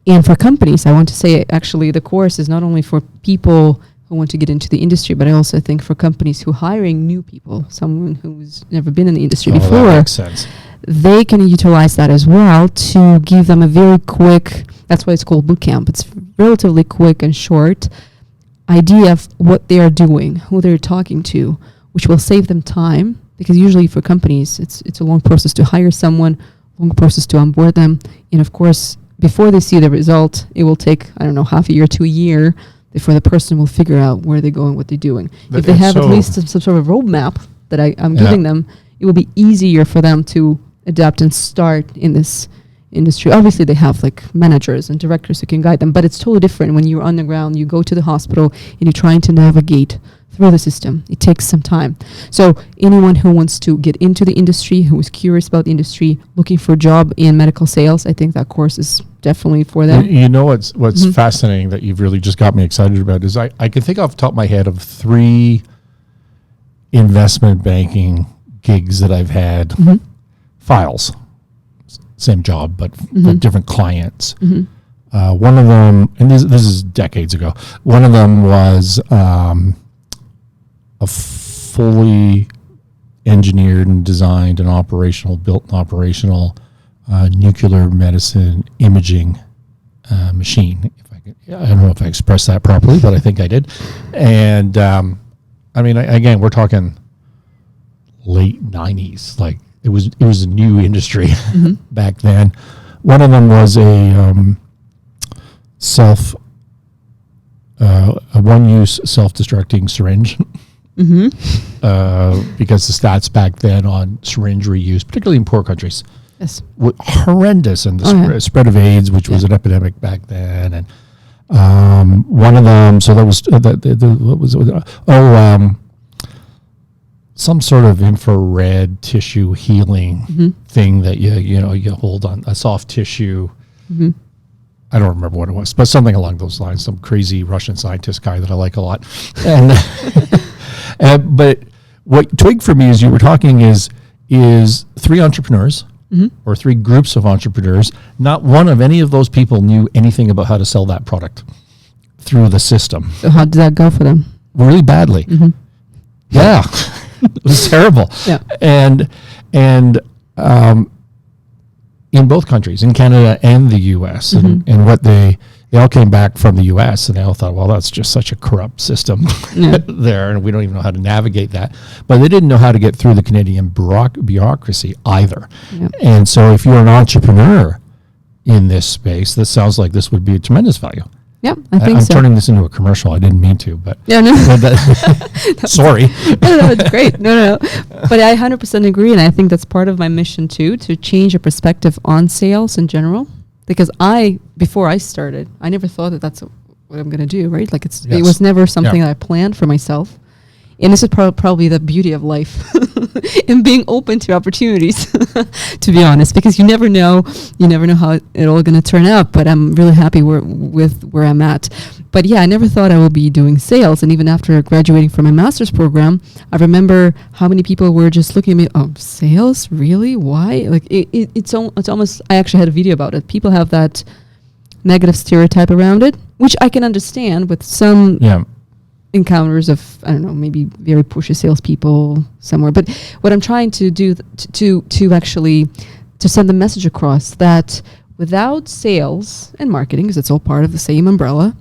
and for companies, I want to say actually the course is not only for people who want to get into the industry, but I also think for companies who hiring new people, someone who's never been in the industry before, that makes sense. They can utilize that as well to give them a very quick, that's why it's called bootcamp. It's relatively quick and short idea of what they are doing, who they're talking to, which will save them time, because usually for companies, it's a long process to hire someone, long process to onboard them. And of course, before they see the result, it will take, I don't know, half a year to a year before the person will figure out where they're going, what they're doing. If they have at least some sort of roadmap that I'm giving them, it will be easier for them to adapt and start in this industry. Obviously, they have like managers and directors who can guide them, but it's totally different when you're on the ground, you go to the hospital, and you're trying to navigate through the system. It takes some time. So anyone who wants to get into the industry, who is curious about the industry, looking for a job in medical sales, I think that course is definitely for them. You know what's fascinating that you've really just got me excited about is I can think off the top of my head of 3 investment banking gigs that I've had. Files, same job, but different clients. One of them, and this is decades ago, one of them was a fully engineered and designed and built and operational nuclear medicine imaging machine. I don't know if I expressed that properly, but I think I did. And I mean, again, we're talking late 90s, like it was a new industry back then. One of them was a one-use self-destructing syringe. Because the stats back then on syringe reuse, particularly in poor countries, were horrendous, and the spread of AIDS, which was an epidemic back then. And one of them, so that was what was it? Some sort of infrared tissue healing thing that you hold on a soft tissue. I don't remember what it was, but something along those lines. Some crazy Russian scientist guy that I like a lot. And but what twigged for me as you were talking is 3 entrepreneurs or 3 groups of entrepreneurs. Not one of any of those people knew anything about how to sell that product through the system. So how did that go for them? Really badly. Yeah. It was terrible. Yeah. And in both countries, in Canada and the U.S., and what they all came back from the U.S. and they all thought, well, that's just such a corrupt system there, and we don't even know how to navigate that. But they didn't know how to get through the Canadian bureaucracy either. Yep. And so if you're an entrepreneur in this space, this sounds like this would be a tremendous value. Yeah, I think I'm so. turning this into a commercial. I didn't mean to, but yeah, no. Sorry. No, it's great. No. But I 100% agree, and I think that's part of my mission too, to change a perspective on sales in general. Because before I started, I never thought that that's what I'm going to do, right? Like it was never something that I planned for myself. And this is probably the beauty of life and being open to opportunities, to be honest, because you never know how it all going to turn out. But I'm really happy with where I'm at. But yeah, I never thought I would be doing sales. And even after graduating from my master's program, I remember how many people were just looking at me, oh, sales? Really? Why? Like it's almost, I actually had a video about it. People have that negative stereotype around it, which I can understand with some encounters of, I don't know, maybe very pushy salespeople somewhere. But what I'm trying to do to actually to send the message across that without sales and marketing, because it's all part of the same umbrella,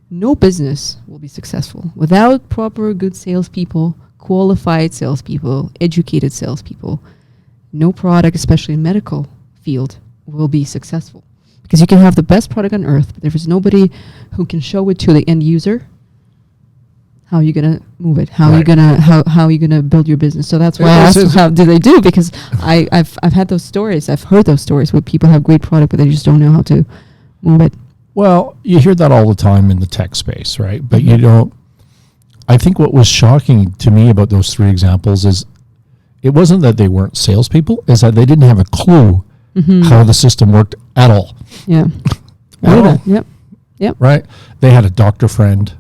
no business will be successful. Without proper good salespeople, qualified salespeople, educated salespeople, no product, especially in medical field, will be successful. Because you can have the best product on earth, but if there's nobody who can show it to the end user, how are you gonna move it? How are you gonna build your business? So that's why I asked how do they do, because I've had those stories. I've heard those stories where people have great product, but they just don't know how to move it. Well, you hear that all the time in the tech space, right? But you don't. I think what was shocking to me about those 3 examples is it wasn't that they weren't salespeople; is that they didn't have a clue how the system worked at all. Yeah. At all. Yep. Right. They had a doctor friend.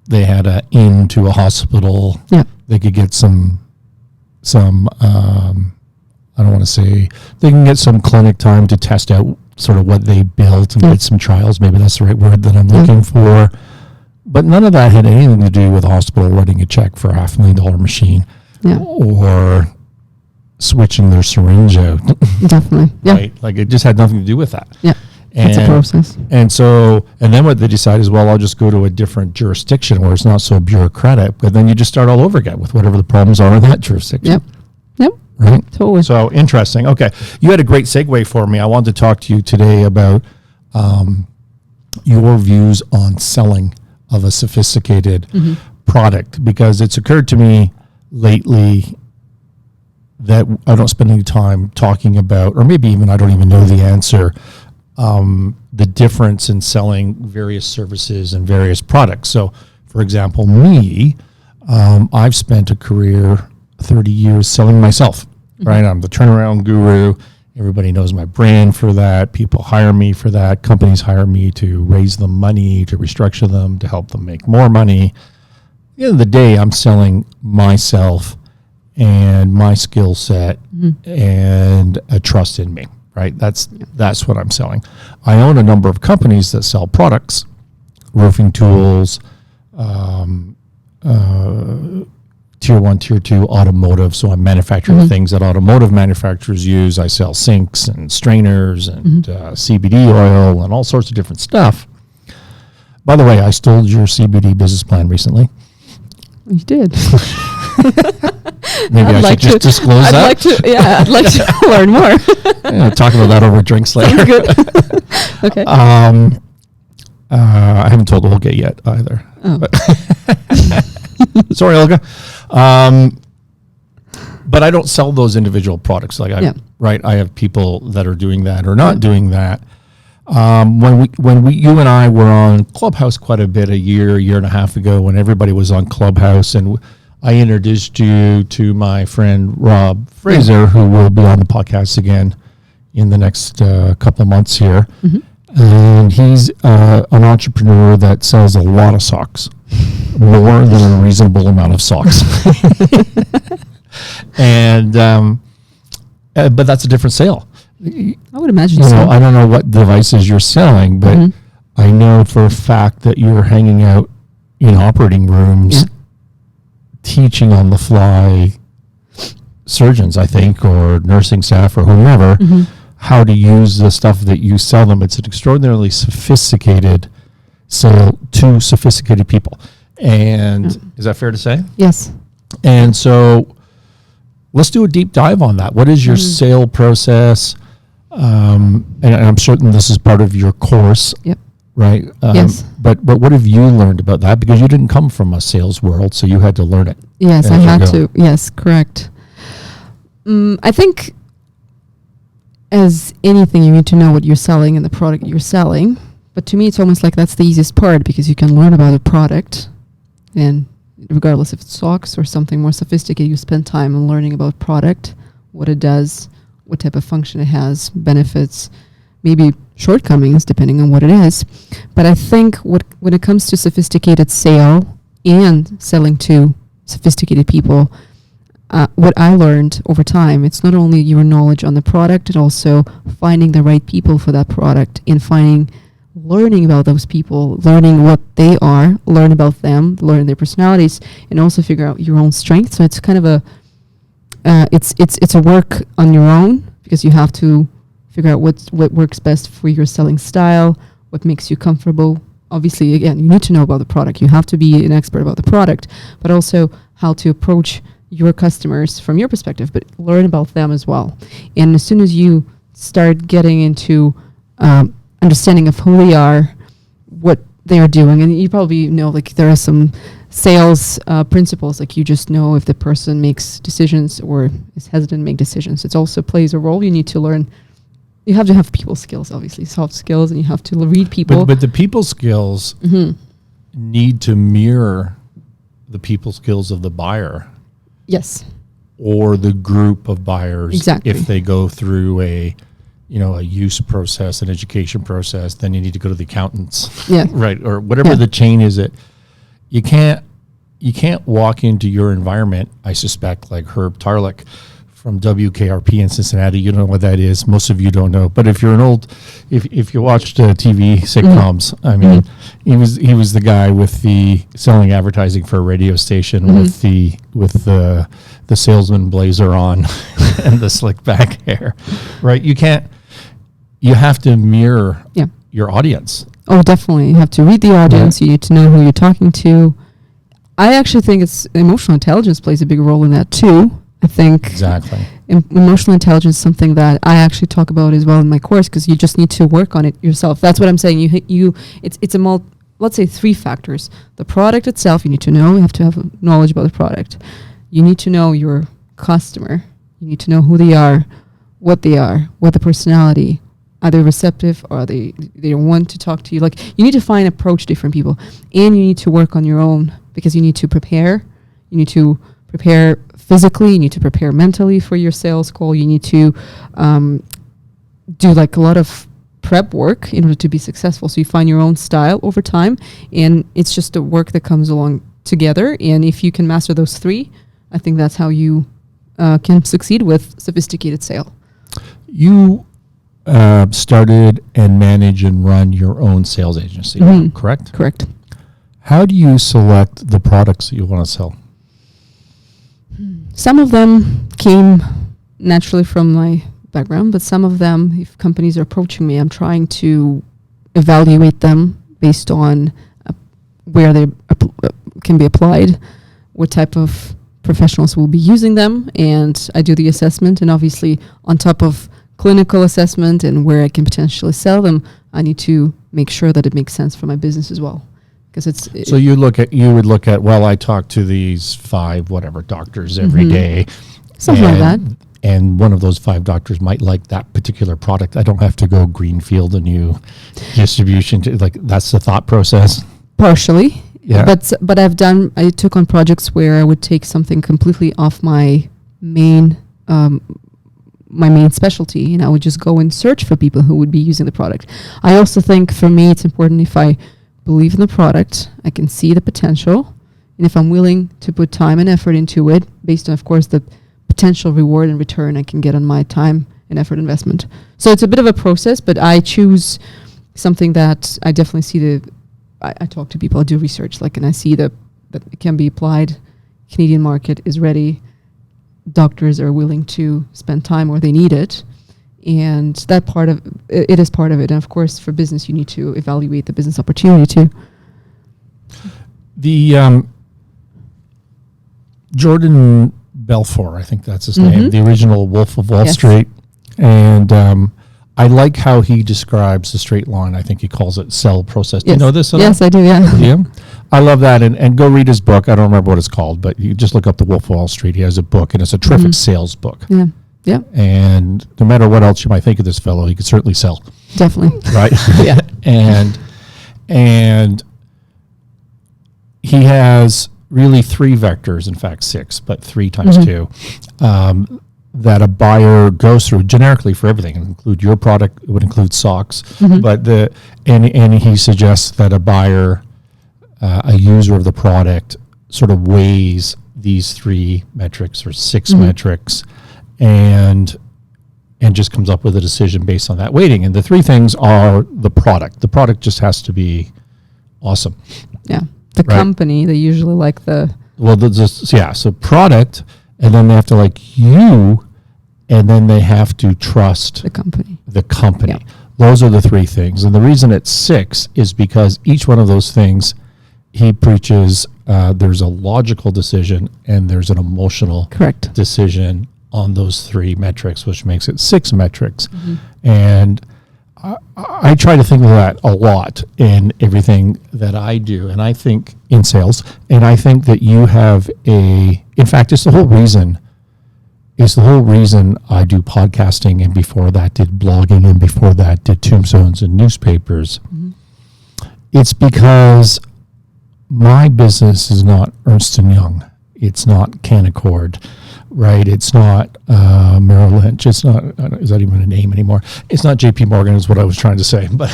They had into a hospital. Yeah. They could get some I don't want to say, they can get some clinic time to test out sort of what they built and get some trials. Maybe that's the right word that I'm looking for. But none of that had anything to do with a hospital writing a check for a $500,000 machine or switching their syringe out. Definitely. Yeah. Right? Like it just had nothing to do with that. Yeah. It's a process. And then what they decide is, well, I'll just go to a different jurisdiction where it's not so bureaucratic, but then you just start all over again with whatever the problems are in that jurisdiction. Yep. Right? Totally. So interesting. Okay. You had a great segue for me. I wanted to talk to you today about your views on selling of a sophisticated product, because it's occurred to me lately that I don't spend any time talking about, or maybe even I don't even know the answer, the difference in selling various services and various products. So, for example, me, I've spent a career, 30 years, selling myself, right? I'm the turnaround guru. Everybody knows my brand for that. People hire me for that. Companies hire me to raise them money, to restructure them, to help them make more money. At the end of the day, I'm selling myself and my skill set and a trust in me, right? That's what I'm selling. I own a number of companies that sell products, roofing tools, tier 1, tier 2 automotive. So I'm manufacturing things that automotive manufacturers use. I sell sinks and strainers and CBD oil and all sorts of different stuff. By the way, I stole your CBD business plan recently. You did. Maybe I should just disclose that. I'd like to learn more. Yeah, talk about that over drinks later. Good. Okay. I haven't told Olga yet either. Oh. Sorry, Olga. But I don't sell those individual products. Like I have people that are doing that or not doing that. When you and I were on Clubhouse quite a bit, a year and a half ago, when everybody was on Clubhouse, and I introduced you to my friend Rob Fraser, who will be on the podcast again in the next couple of months here. And he's an entrepreneur that sells a lot of socks, more than a reasonable amount of socks. And but that's a different sale. I would imagine so. I don't know what devices you're selling, but I know for a fact that you're hanging out in operating rooms, teaching on the fly surgeons, I think, or nursing staff or whomever, how to use the stuff that you sell them. It's an extraordinarily sophisticated sale to sophisticated people. And is that fair to say? Yes. And so let's do a deep dive on that. What is your sale process? And I'm certain this is part of your course. Yep. Right? Yes. But what have you learned about that? Because you didn't come from a sales world, so you had to learn it. Yes, I had to. Yes, correct. I think as anything, you need to know what you're selling and the product you're selling. But to me, it's almost like that's the easiest part, because you can learn about a product, and regardless if it's socks or something more sophisticated, you spend time on learning about product, what it does, what type of function it has, benefits, maybe shortcomings depending on what it is. But I think when it comes to sophisticated sale and selling to sophisticated people, what I learned over time, it's not only your knowledge on the product, and also finding the right people for that product, and learning about those people, learning what they are, learn about them, learn their personalities, and also figure out your own strengths. So it's kind of it's a work on your own, because you have to figure out what works best for your selling style, what makes you comfortable. Obviously, again, you need to know about the product. You have to be an expert about the product, but also how to approach your customers from your perspective, but learn about them as well. And as soon as you start getting into understanding of who they are, what they are doing, and you probably know, like, there are some sales principles, like you just know if the person makes decisions or is hesitant to make decisions. It also plays a role. You need to learn. You have to have people skills, obviously, soft skills, and you have to read people. But the people skills need to mirror the people skills of the buyer. Yes. Or the group of buyers. Exactly. If they go through a use process, an education process, then you need to go to the accountants. Yeah. Right. Or whatever the chain is. You can't walk into your environment, I suspect, like Herb Tarlick from WKRP in Cincinnati. You don't know what that is. Most of you don't know. But if you're if you watched TV sitcoms, I mean, he was the guy with the selling advertising for a radio station with the salesman blazer on and the slick back hair, right? You have to mirror your audience. Oh, definitely. You have to read the audience. You need to know who you're talking to. I actually think emotional intelligence plays a big role in that too. I think exactly emotional intelligence is something that I actually talk about as well in my course, because you just need to work on it yourself. That's what I'm saying. Let's say 3 factors. The product itself, you need to know. You have to have knowledge about the product. You need to know your customer. You need to know who they are, what the personality. Are they receptive? Or are they want to talk to you? Like, you need to approach different people, and you need to work on your own, because you need to prepare. You need to prepare physically. You need to prepare mentally for your sales call. You need to do like a lot of prep work in order to be successful. So you find your own style over time, and it's just a work that comes along together. And if you can master those 3, I think that's how you can succeed with sophisticated sale. You started and manage and run your own sales agency, correct? Correct. How do you select the products that you want to sell? Some of them came naturally from my background, but some of them, if companies are approaching me, I'm trying to evaluate them based on where they can be applied, what type of professionals will be using them, and I do the assessment. And obviously, on top of clinical assessment and where I can potentially sell them, I need to make sure that it makes sense for my business as well. Because so you would look at, well, I talk to these 5 doctors every day. Something like that. And one of those 5 doctors might like that particular product. I don't have to go greenfield a new distribution that's the thought process. Partially. Yeah. But I took on projects where I would take something completely off my main specialty, and I would just go and search for people who would be using the product. I also think for me it's important, if I believe in the product, I can see the potential, and if I'm willing to put time and effort into it, based on, of course, the potential reward and return I can get on my time and effort investment. So it's a bit of a process, but I choose something that I definitely see I talk to people, I do research, and I see that it can be applied. Canadian market is ready. Doctors are willing to spend time where they need it. And that part of it is part of it. And of course, for business, you need to evaluate the business opportunity too. The Jordan Belfort, I think that's his name, the original Wolf of Wall Street. And I like how he describes the straight line. I think he calls it sell process. Do you know this? Yes, I do, yeah. Yeah. I love that. And go read his book. I don't remember what it's called, but you just look up the Wolf of Wall Street. He has a book, and it's a terrific sales book. Yeah. Yeah. And no matter what else you might think of this fellow, he could certainly sell. Definitely. Right? Yeah. And he has really 3 vectors, in fact 6, but 3 times 2, that a buyer goes through generically for everything. It would include your product, it would include socks, but and he suggests that a buyer, a user of the product, sort of weighs these 3 metrics or 6 metrics, and just comes up with a decision based on that weighting. And the 3 things are the product. The product just has to be awesome. Yeah. The company, they usually like the... Well, so product, and then they have to like you, and then they have to trust the company. Yeah. Those are the 3 things. And the reason it's 6 is because each one of those things, he preaches, there's a logical decision and there's an emotional decision on those 3 metrics, which makes it 6 metrics. And I try to think of that a lot in everything that I do, and I think in sales, and I think that you have in fact, it's the whole reason I do podcasting, and before that did blogging, and before that did tombstones and newspapers. It's because my business is not Ernst & Young. It's not Canaccord, right? It's not Merrill Lynch. It's not, is that even a name anymore? It's not JP Morgan is what I was trying to say. But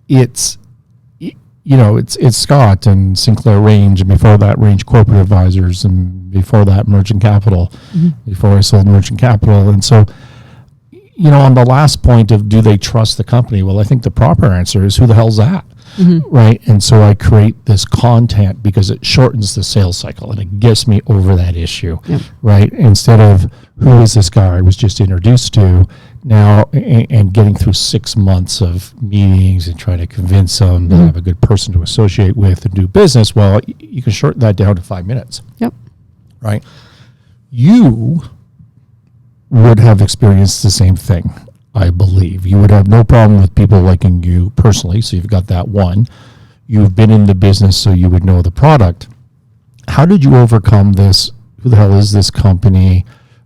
it's Scott and Sinclair Range, and before that Range Corporate Advisors, and before that Merchant Capital, before I sold Merchant Capital. And so, on the last point of do they trust the company? Well, I think the proper answer is who the hell's that? Right? And so I create this content because it shortens the sales cycle and it gets me over that issue, right? Instead of who is this guy I was just introduced to now and getting through 6 months of meetings and trying to convince them that I'm a good person to associate with and do business. Well, you can shorten that down to 5 minutes. Yep. Right? You would have experienced the same thing, I believe. You would have no problem with people liking you personally, so you've got that one. You've been in the business, so you would know the product. How did you overcome this? Who the hell is this company?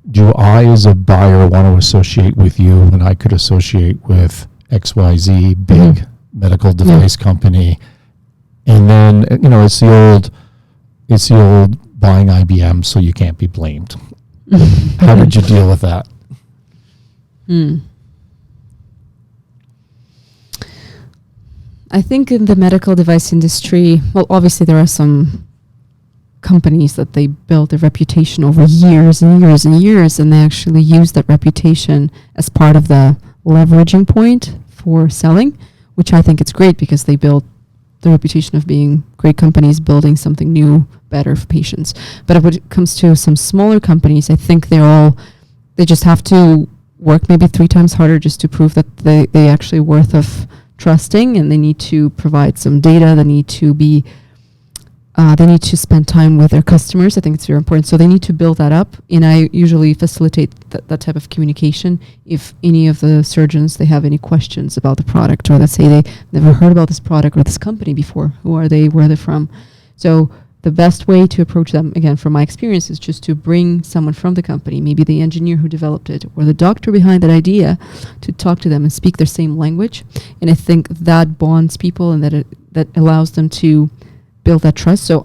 Do I, as a buyer, want to associate with you when I could associate with XYZ, big medical device company? And then, it's the old buying IBM, so you can't be blamed. How did you deal with that? I think in the medical device industry, well, obviously there are some companies that they build their reputation over years and years and years, and they actually use that reputation as part of the leveraging point for selling, which I think it's great because they build the reputation of being great companies building something new, better for patients. But when it comes to some smaller companies, I think they just have to work maybe 3 times harder just to prove that they actually worth of trusting, and they need to provide some data. They need to spend time with their customers. I think it's very important. So they need to build that up. And I usually facilitate that type of communication. If any of the surgeons, they have any questions about the product, or let's say they never heard about this product or this company before, who are they, where are they from? So the best way to approach them, again, from my experience, is just to bring someone from the company, maybe the engineer who developed it or the doctor behind that idea, to talk to them and speak their same language. And I think that bonds people, and that allows them to build that trust. So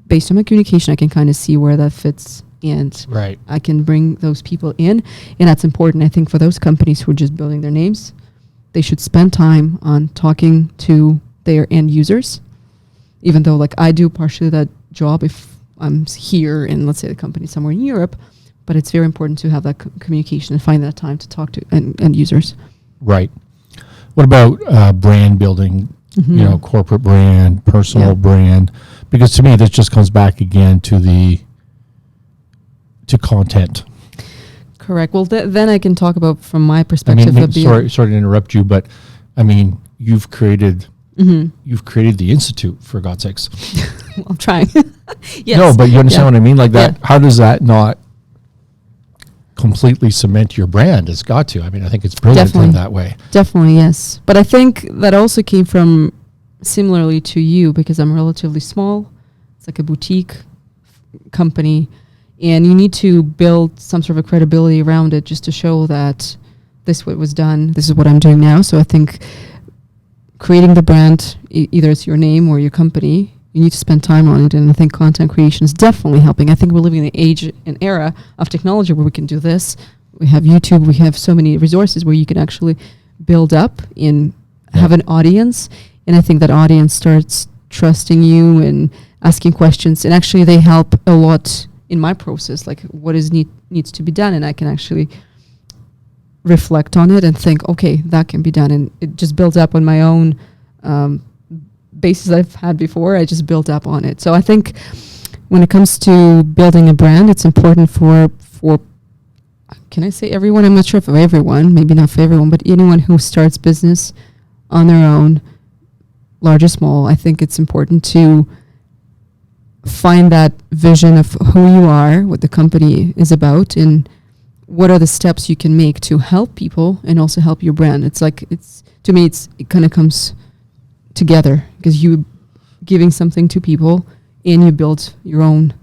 based on my communication, I can kind of see where that fits, and I can bring those people in. And that's important. I think for those companies who are just building their names, they should spend time on talking to their end users. Even though, like, I do partially that job if I'm here in, let's say, the company somewhere in Europe, but it's very important to have that communication and find that time to talk to end users. Right. What about brand building, corporate brand, personal brand? Because to me, this just comes back again to content. Correct. Well, then I can talk about from my perspective. Sorry to interrupt you, but you've created... You've created the Institute, for God's sakes. Well, I'm trying. Yes. No, but you understand what I mean? Like that, how does that not completely cement your brand? It's got to. I think it's brilliant in that way. Definitely, yes. But I think that also came from similarly to you, because I'm relatively small. It's like a boutique company, and you need to build some sort of a credibility around it just to show that this is what was done. This is what I'm doing now. So I think creating the brand, either it's your name or your company, you need to spend time on it. And I think content creation is definitely helping. I think we're living in the age and era of technology where we can do this. We have YouTube. We have so many resources where you can actually build up and have an audience. And I think that audience starts trusting you and asking questions. And actually they help a lot in my process, like what needs to be done. And I can actually reflect on it and think, okay, that can be done. And it just builds up on my own basis I've had before. I just built up on it. So I think when it comes to building a brand, it's important for can I say everyone? I'm not sure for everyone, maybe not for everyone, but anyone who starts business on their own, large or small, I think it's important to find that vision of who you are, what the company is about, and what are the steps you can make to help people and also help your brand. It's like, to me, it kind of comes together, because you giving something to people and you build your own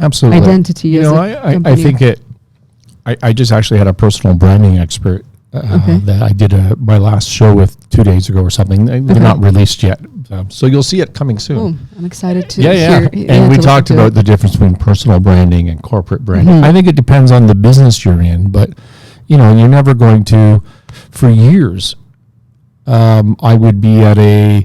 identity. I think I just actually had a personal branding expert that I did my last show with 2 days ago or something. They're not released yet. So you'll see it coming soon. Oh, I'm excited to hear. And we talked about the difference between personal branding and corporate branding. I think it depends on the business you're in, but you're never going to, for years, I would be at a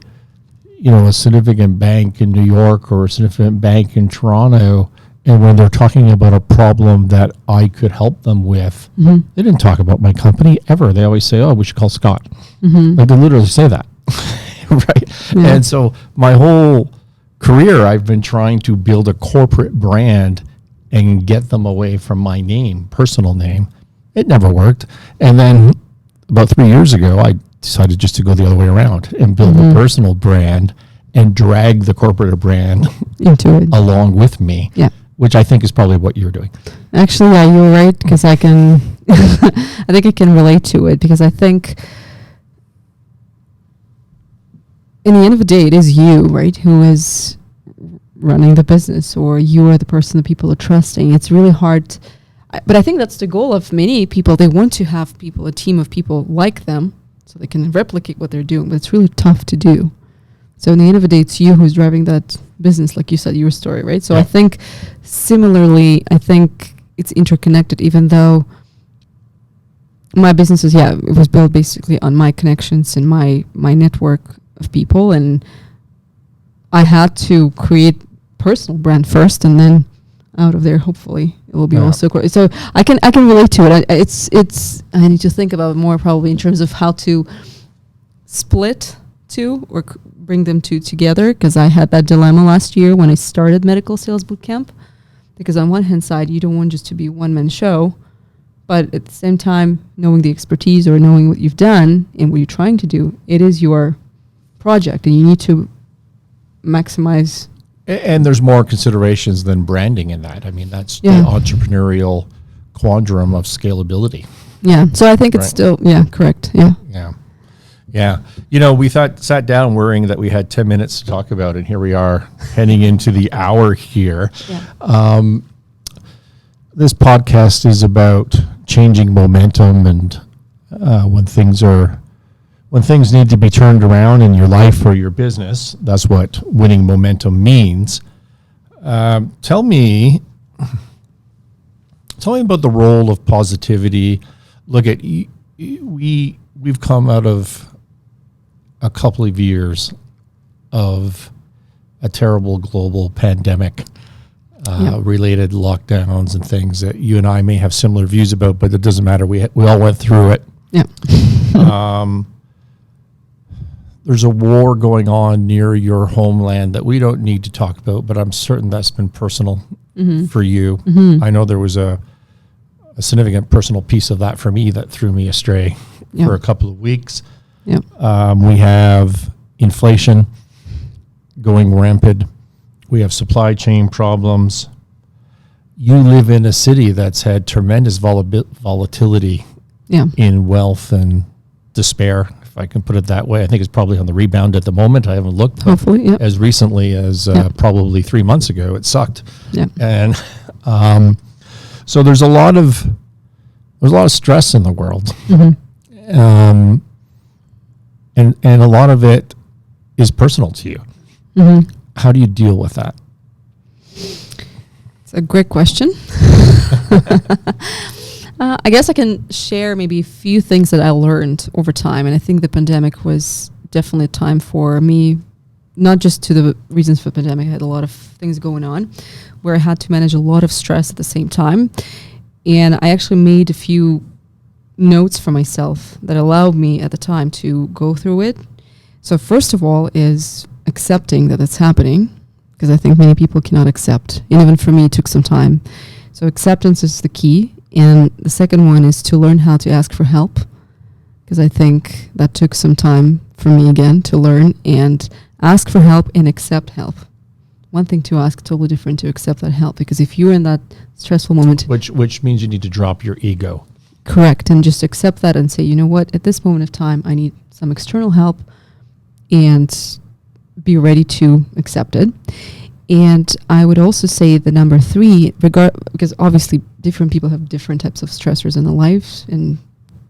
significant bank in New York or a significant bank in Toronto, And when they're talking about a problem that I could help them with, they didn't talk about my company ever. They always say, oh, we should call Scott. Like they literally say that. Right. Yeah. And so my whole career, I've been trying to build a corporate brand and get them away from my name, personal name. It never worked. And then about 3 years ago, I decided just to go the other way around and build a personal brand and drag the corporate brand into it along with me. Yeah. Which I think is probably what you're doing. Actually, yeah, you're right, because I can, I think I can relate to it, because I think in the end of the day, it is you, right, who is running the business, or you are the person that people are trusting. It's really hard, but I think that's the goal of many people. They want to have people, a team of people like them, so they can replicate what they're doing, but it's really tough to do. So in the end of the day, it's you who's driving that business, like you said, your story, right? So I think similarly, I think it's interconnected, even though my business is, it was built basically on my connections and my network of people. And I had to create personal brand first, and then out of there, hopefully it will be also. So I can relate to it. It's I need to think about it more probably in terms of how to split two or bring them two together, because I had that dilemma last year when I started medical sales bootcamp, because on one hand side, you don't want just to be a one-man show, but at the same time, knowing the expertise or knowing what you've done and what you're trying to do, it is your project, and you need to maximize. And there's more considerations than branding in that. I mean, that's the entrepreneurial quandrum of scalability. Yeah. So I think it's still, correct. Yeah. Yeah. Yeah. You know, we sat down worrying that we had 10 minutes to talk about, and here we are heading into the hour here. Yeah. This podcast is about changing momentum, and when things need to be turned around in your life or your business, that's what winning momentum means. Tell me about the role of positivity. Look at we've come out of a couple of years of a terrible global pandemic, related lockdowns and things that you and I may have similar views about, but it doesn't matter. We all went through it. Yeah. There's a war going on near your homeland that we don't need to talk about, but I'm certain that's been personal for you. I know there was a significant personal piece of that for me that threw me astray for a couple of weeks. Yep. We have inflation going rampant. We have supply chain problems. You live in a city that's had tremendous volatility in wealth and despair, if I can put it that way. I think it's probably on the rebound at the moment. I haven't looked. Hopefully, as recently as probably 3 months ago, it sucked. Yeah. And so there's a lot of stress in the world. And a lot of it is personal to you. How do you deal with that? It's a great question. I guess I can share maybe a few things that I learned over time. And I think the pandemic was definitely a time for me, not just to the reasons for the pandemic. I had a lot of things going on where I had to manage a lot of stress at the same time. And I actually made a few notes for myself that allowed me at the time to go through it. So first of all is accepting that it's happening, because I think many people cannot accept. And even for me, it took some time. So acceptance is the key. And the second one is to learn how to ask for help, because I think that took some time for me again to learn and ask for help and accept help. One thing to ask, totally different to accept that help, because if you're in that stressful moment, which means you need to drop your ego. Correct. And just accept that and say, you know what, at this moment of time, I need some external help, and be ready to accept it. And I would also say the number 3, because obviously different people have different types of stressors in their lives and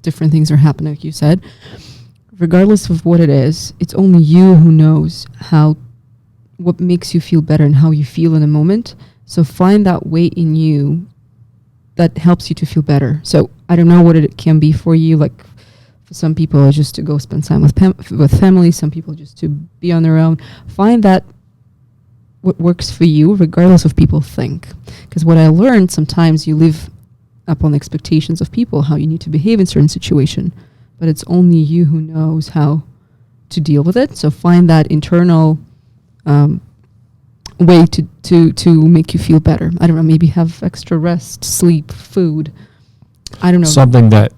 different things are happening, like you said. Regardless of what it is, it's only you who knows what makes you feel better and how you feel in a moment. So find that way in you that helps you to feel better. So I don't know what it can be for you. Like for some people, it's just to go spend time with family. Some people just to be on their own. Find that what works for you, regardless of people think. Because what I learned, sometimes you live upon expectations of people, how you need to behave in certain situation, but it's only you who knows how to deal with it. So find that internal way to make you feel better. I don't know, maybe have extra rest, sleep, food. I don't know. Something that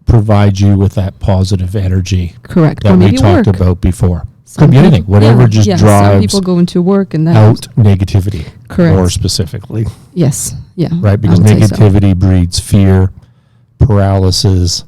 provides you with that positive energy. Correct. That or we maybe talked work. about before. Some Could be anything. people- Whatever yeah, just Some drives people go into work and that out negativity. Correct. More specifically. Yes. Yeah. Right? Because I would say so. negativity breeds fear, paralysis,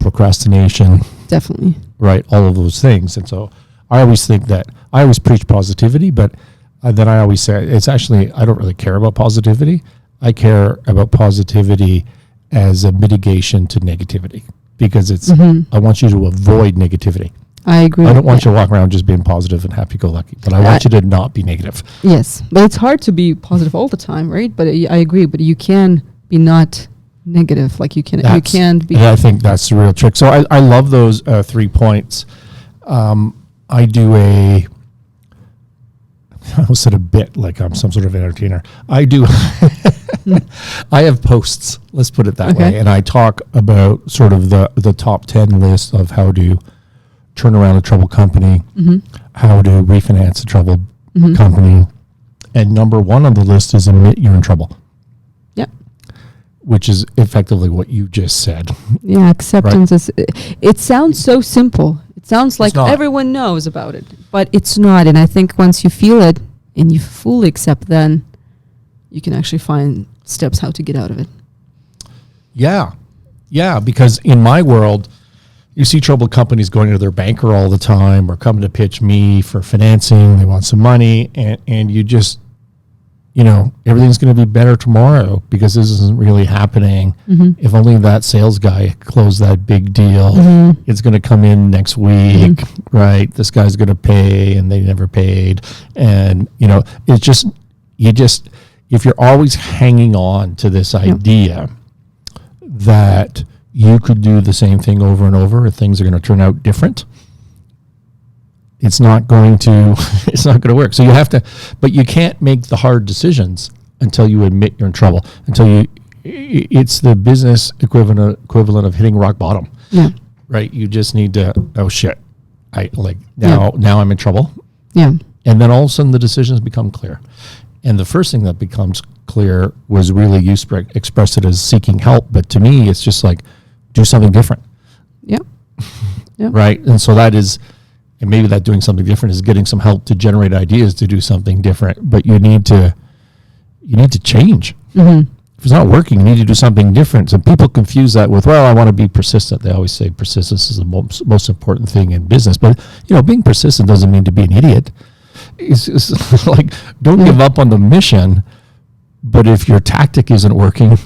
procrastination, Definitely. right? All of those things. And so I always think that I always preach positivity, but then I always say it's actually, I don't really care about positivity. I care about positivity as a mitigation to negativity because it's, I want you to avoid negativity. I agree. I don't want you to walk around just being positive and happy-go-lucky, but I want you to not be negative. Yes, but it's hard to be positive all the time, right? But I agree. But you can be not negative, like you can be. And I think that's the real trick. So I love those 3 points. I do I almost said a bit like I'm some sort of entertainer. I do. I have posts. Let's put it that way, and I talk about sort of the top 10 list of how to turn around a troubled company, how to refinance a troubled company, and number 1 on the list is admit you're in trouble. Yep. Which is effectively what you just said. Yeah, acceptance is. It sounds so simple. It sounds like everyone knows about it, but it's not. And I think once you feel it and you fully accept, then you can actually find steps how to get out of it. Yeah. Yeah, because in my world, you see troubled companies going to their banker all the time or coming to pitch me for financing. They want some money, and you just, everything's going to be better tomorrow because this isn't really happening. If only that sales guy closed that big deal. It's going to come in next week, right? This guy's going to pay, and they never paid. And, it's just, if you're always hanging on to this idea that you could do the same thing over and over, things are going to turn out different, it's not going to work. So you have to, but you can't make the hard decisions until you admit you're in trouble, it's the business equivalent of hitting rock bottom. Yeah. Right. You just need to, oh shit. Now I'm in trouble. Yeah. And then all of a sudden the decisions become clear. And the first thing that becomes clear was really you expressed it as seeking help. But to me, it's just like, do something different. Yeah. Yeah. Right. And so that is, and maybe that doing something different is getting some help to generate ideas to do something different. But you need to change. If it's not working, you need to do something different. So people confuse that with, well, I want to be persistent. They always say persistence is the most important thing in business. But, being persistent doesn't mean to be an idiot. It's like, don't give up on the mission. But if your tactic isn't working,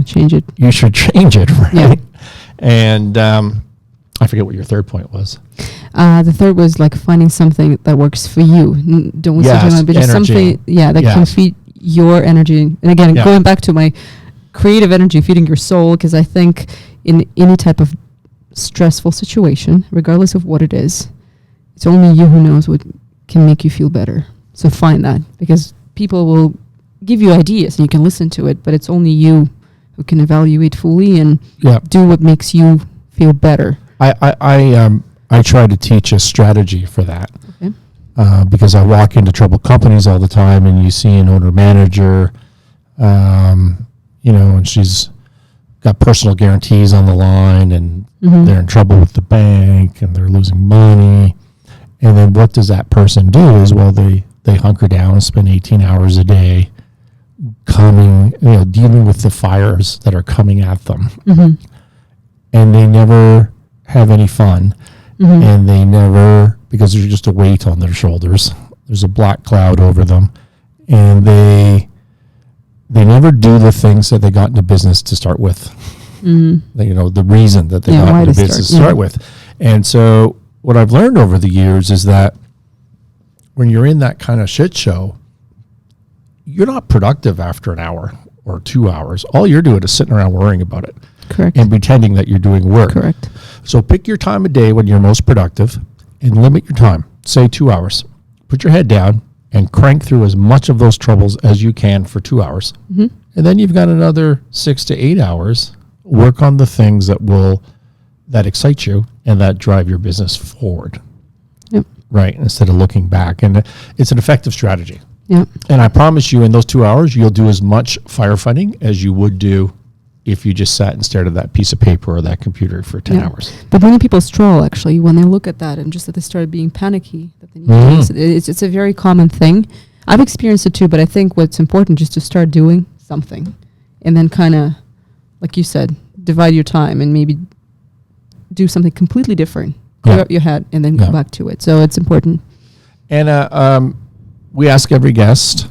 change it. You should change it, right? Yeah. And I forget what your third point was. The third was like finding something that works for you. Don't waste your time, but just something, that can feed your energy. And again, going back to my creative energy, feeding your soul, because I think in any type of stressful situation, regardless of what it is, it's only you who knows what can make you feel better. So find that, because people will give you ideas and you can listen to it, but it's only you who can evaluate fully and do what makes you feel better. I try to teach a strategy for that. Okay. Because I walk into troubled companies all the time, and you see an owner manager, and she's got personal guarantees on the line, and they're in trouble with the bank, and they're losing money. And then what does that person do is, well, they hunker down and spend 18 hours a day dealing with the fires that are coming at them. And they never have any fun. And they never, because there's just a weight on their shoulders. There's a black cloud over them. And they never do the things that they got into business to start with. The reason that they got into business to start with. And so what I've learned over the years is that when you're in that kind of shit show, you're not productive after an hour or 2 hours. All you're doing is sitting around worrying about it. Correct. And pretending that you're doing work. Correct. So pick your time of day when you're most productive and limit your time. Say 2 hours. put your head down and crank through as much of those troubles as you can for 2 hours. Mm-hmm. And then you've got another 6 to 8 hours. Work on the things that excite you and that drive your business forward. Yep. Right. Instead of looking back. And it's an effective strategy. Yeah. And I promise you in those 2 hours, you'll do as much firefighting as you would do if you just sat and stared at that piece of paper or that computer for 10 hours. But many people stroll, actually, when they look at that and just that they started being panicky. That they need to do this. It's a very common thing. I've experienced it too, but I think what's important is to start doing something and then kind of, like you said, divide your time and maybe do something completely different. Clear up your head and then go back to it. So it's important. And we ask every guest,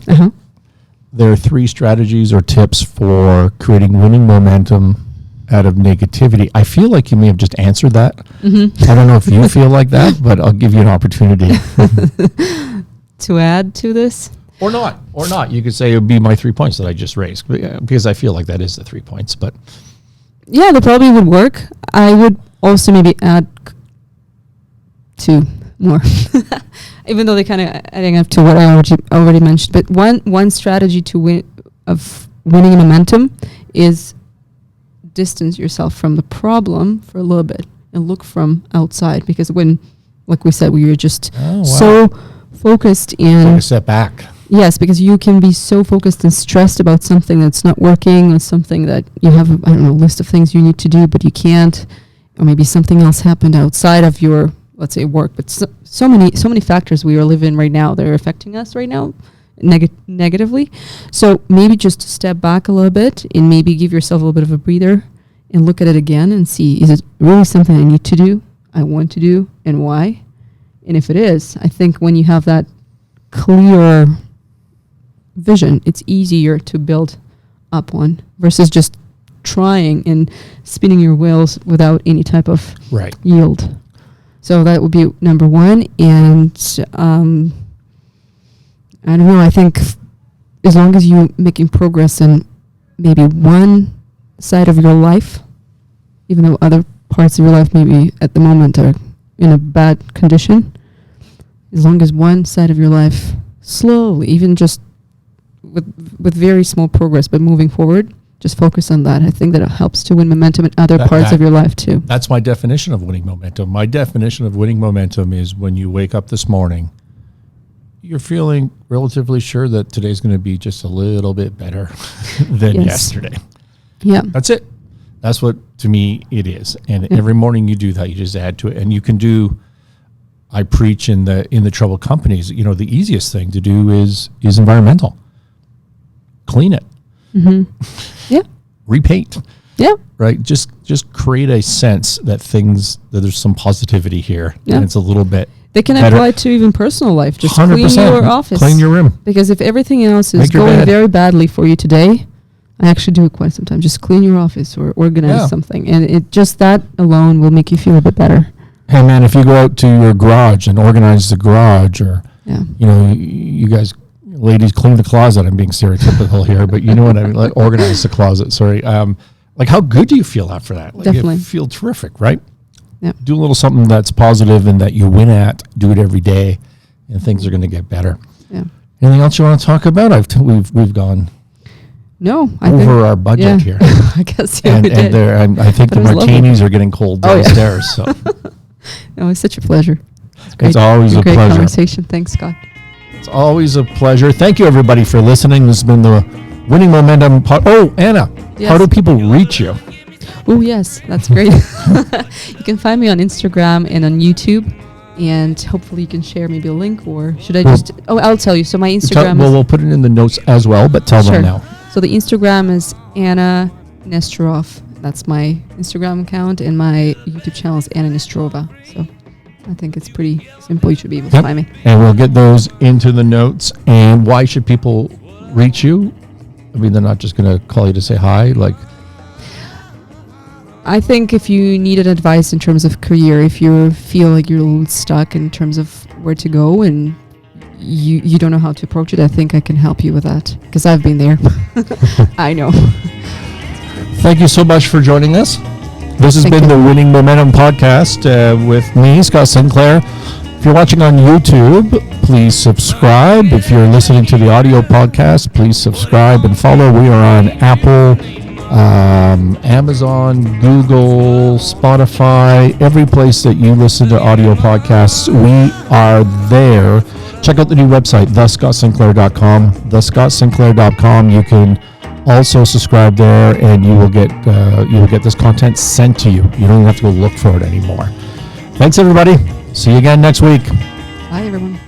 there are 3 strategies or tips for creating winning momentum out of negativity. I feel like you may have just answered that. I don't know if you feel like that, but I'll give you an opportunity. To add to this? Or not. You could say it would be my 3 points that I just raised, because I feel like that is the 3 points. But yeah, that probably would work. I would also maybe add 2 more, even though they kind of adding up to what I already mentioned. But one strategy to winning momentum is distance yourself from the problem for a little bit and look from outside. Because when, like we said, we were just so focused in... Take a step back. Yes, because you can be so focused and stressed about something that's not working or something that you have, a list of things you need to do, but you can't. Or maybe something else happened outside of your, let's say, work. But so many factors we are living right now that are affecting us right now negatively. So maybe just step back a little bit and maybe give yourself a little bit of a breather and look at it again and see, is it really something I need to do, I want to do, and why? And if it is, I think when you have that clear vision, it's easier to build up one versus just trying and spinning your wheels without any type of yield. So that would be number 1. And I don't know, I think as long as you're making progress in maybe one side of your life, even though other parts of your life maybe at the moment are in a bad condition, as long as one side of your life slowly, even just with very small progress, but moving forward, just focus on that. I think that it helps to win momentum in other parts of your life too. That's my definition of winning momentum. My definition of winning momentum is when you wake up this morning, you're feeling relatively sure that today's going to be just a little bit better than yesterday. Yeah. That's it. That's what, to me, it is. And every morning you do that, you just add to it. And you can do, I preach in the troubled companies, the easiest thing to do is environmental. Clean it. Yeah. Repaint. Yeah. Right. Just create a sense that there's some positivity here. Yeah. And it's a little bit. They can apply to even personal life. Just 100%. Clean your office. Clean your room. Because if everything else is going very badly for you today, I actually do it quite sometimes. Just clean your office or organize something. And it just that alone will make you feel a bit better. Hey man, if you go out to your garage and organize the garage or, you guys, ladies, clean the closet. I'm being stereotypical here, but you know what I mean? Like organize the closet. Sorry. Like how good do you feel after that? Like Definitely. You feel terrific, right? Yeah. Do a little something that's positive and that you win at. Do it every day, and things are going to get better. Yeah. Anything else you want to talk about? We've gone. No, over our budget here. I guess we did. I think the martinis are getting cold downstairs. So. No, it's such a pleasure. It's always a great pleasure. Conversation. Thanks, Scott. It's always a pleasure. Thank you, everybody, for listening. This has been the Winning Momentum Anna, how do people reach you? Oh, yes, that's great. You can find me on Instagram and on YouTube, and hopefully you can share maybe a link, or should I just... Oh, I'll tell you. So my Instagram we'll put it in the notes as well, but tell them now. So the Instagram is Anna Nesterova. That's my Instagram account, and my YouTube channel is Anna Nesterova. So I think it's pretty simple. You should be able to find me. And we'll get those into the notes. And why should people reach you? I mean, they're not just going to call you to say hi. I think if you needed advice in terms of career, if you feel like you're a little stuck in terms of where to go and you don't know how to approach it, I think I can help you with that because I've been there. I know. Thank you so much for joining us. This has been the Winning Momentum podcast with me, Scott Sinclair, If you're watching on YouTube, please subscribe. If you're listening to the audio podcast, please subscribe and follow. We are on Apple, Amazon, Google, Spotify, every place that you listen to audio podcasts. We are there. Check out the new website, thescottsinclair.com. Thescottsinclair.com. You can also subscribe there, and you will get this content sent to you. You don't even have to go look for it anymore. Thanks, everybody. See you again next week. Bye, everyone.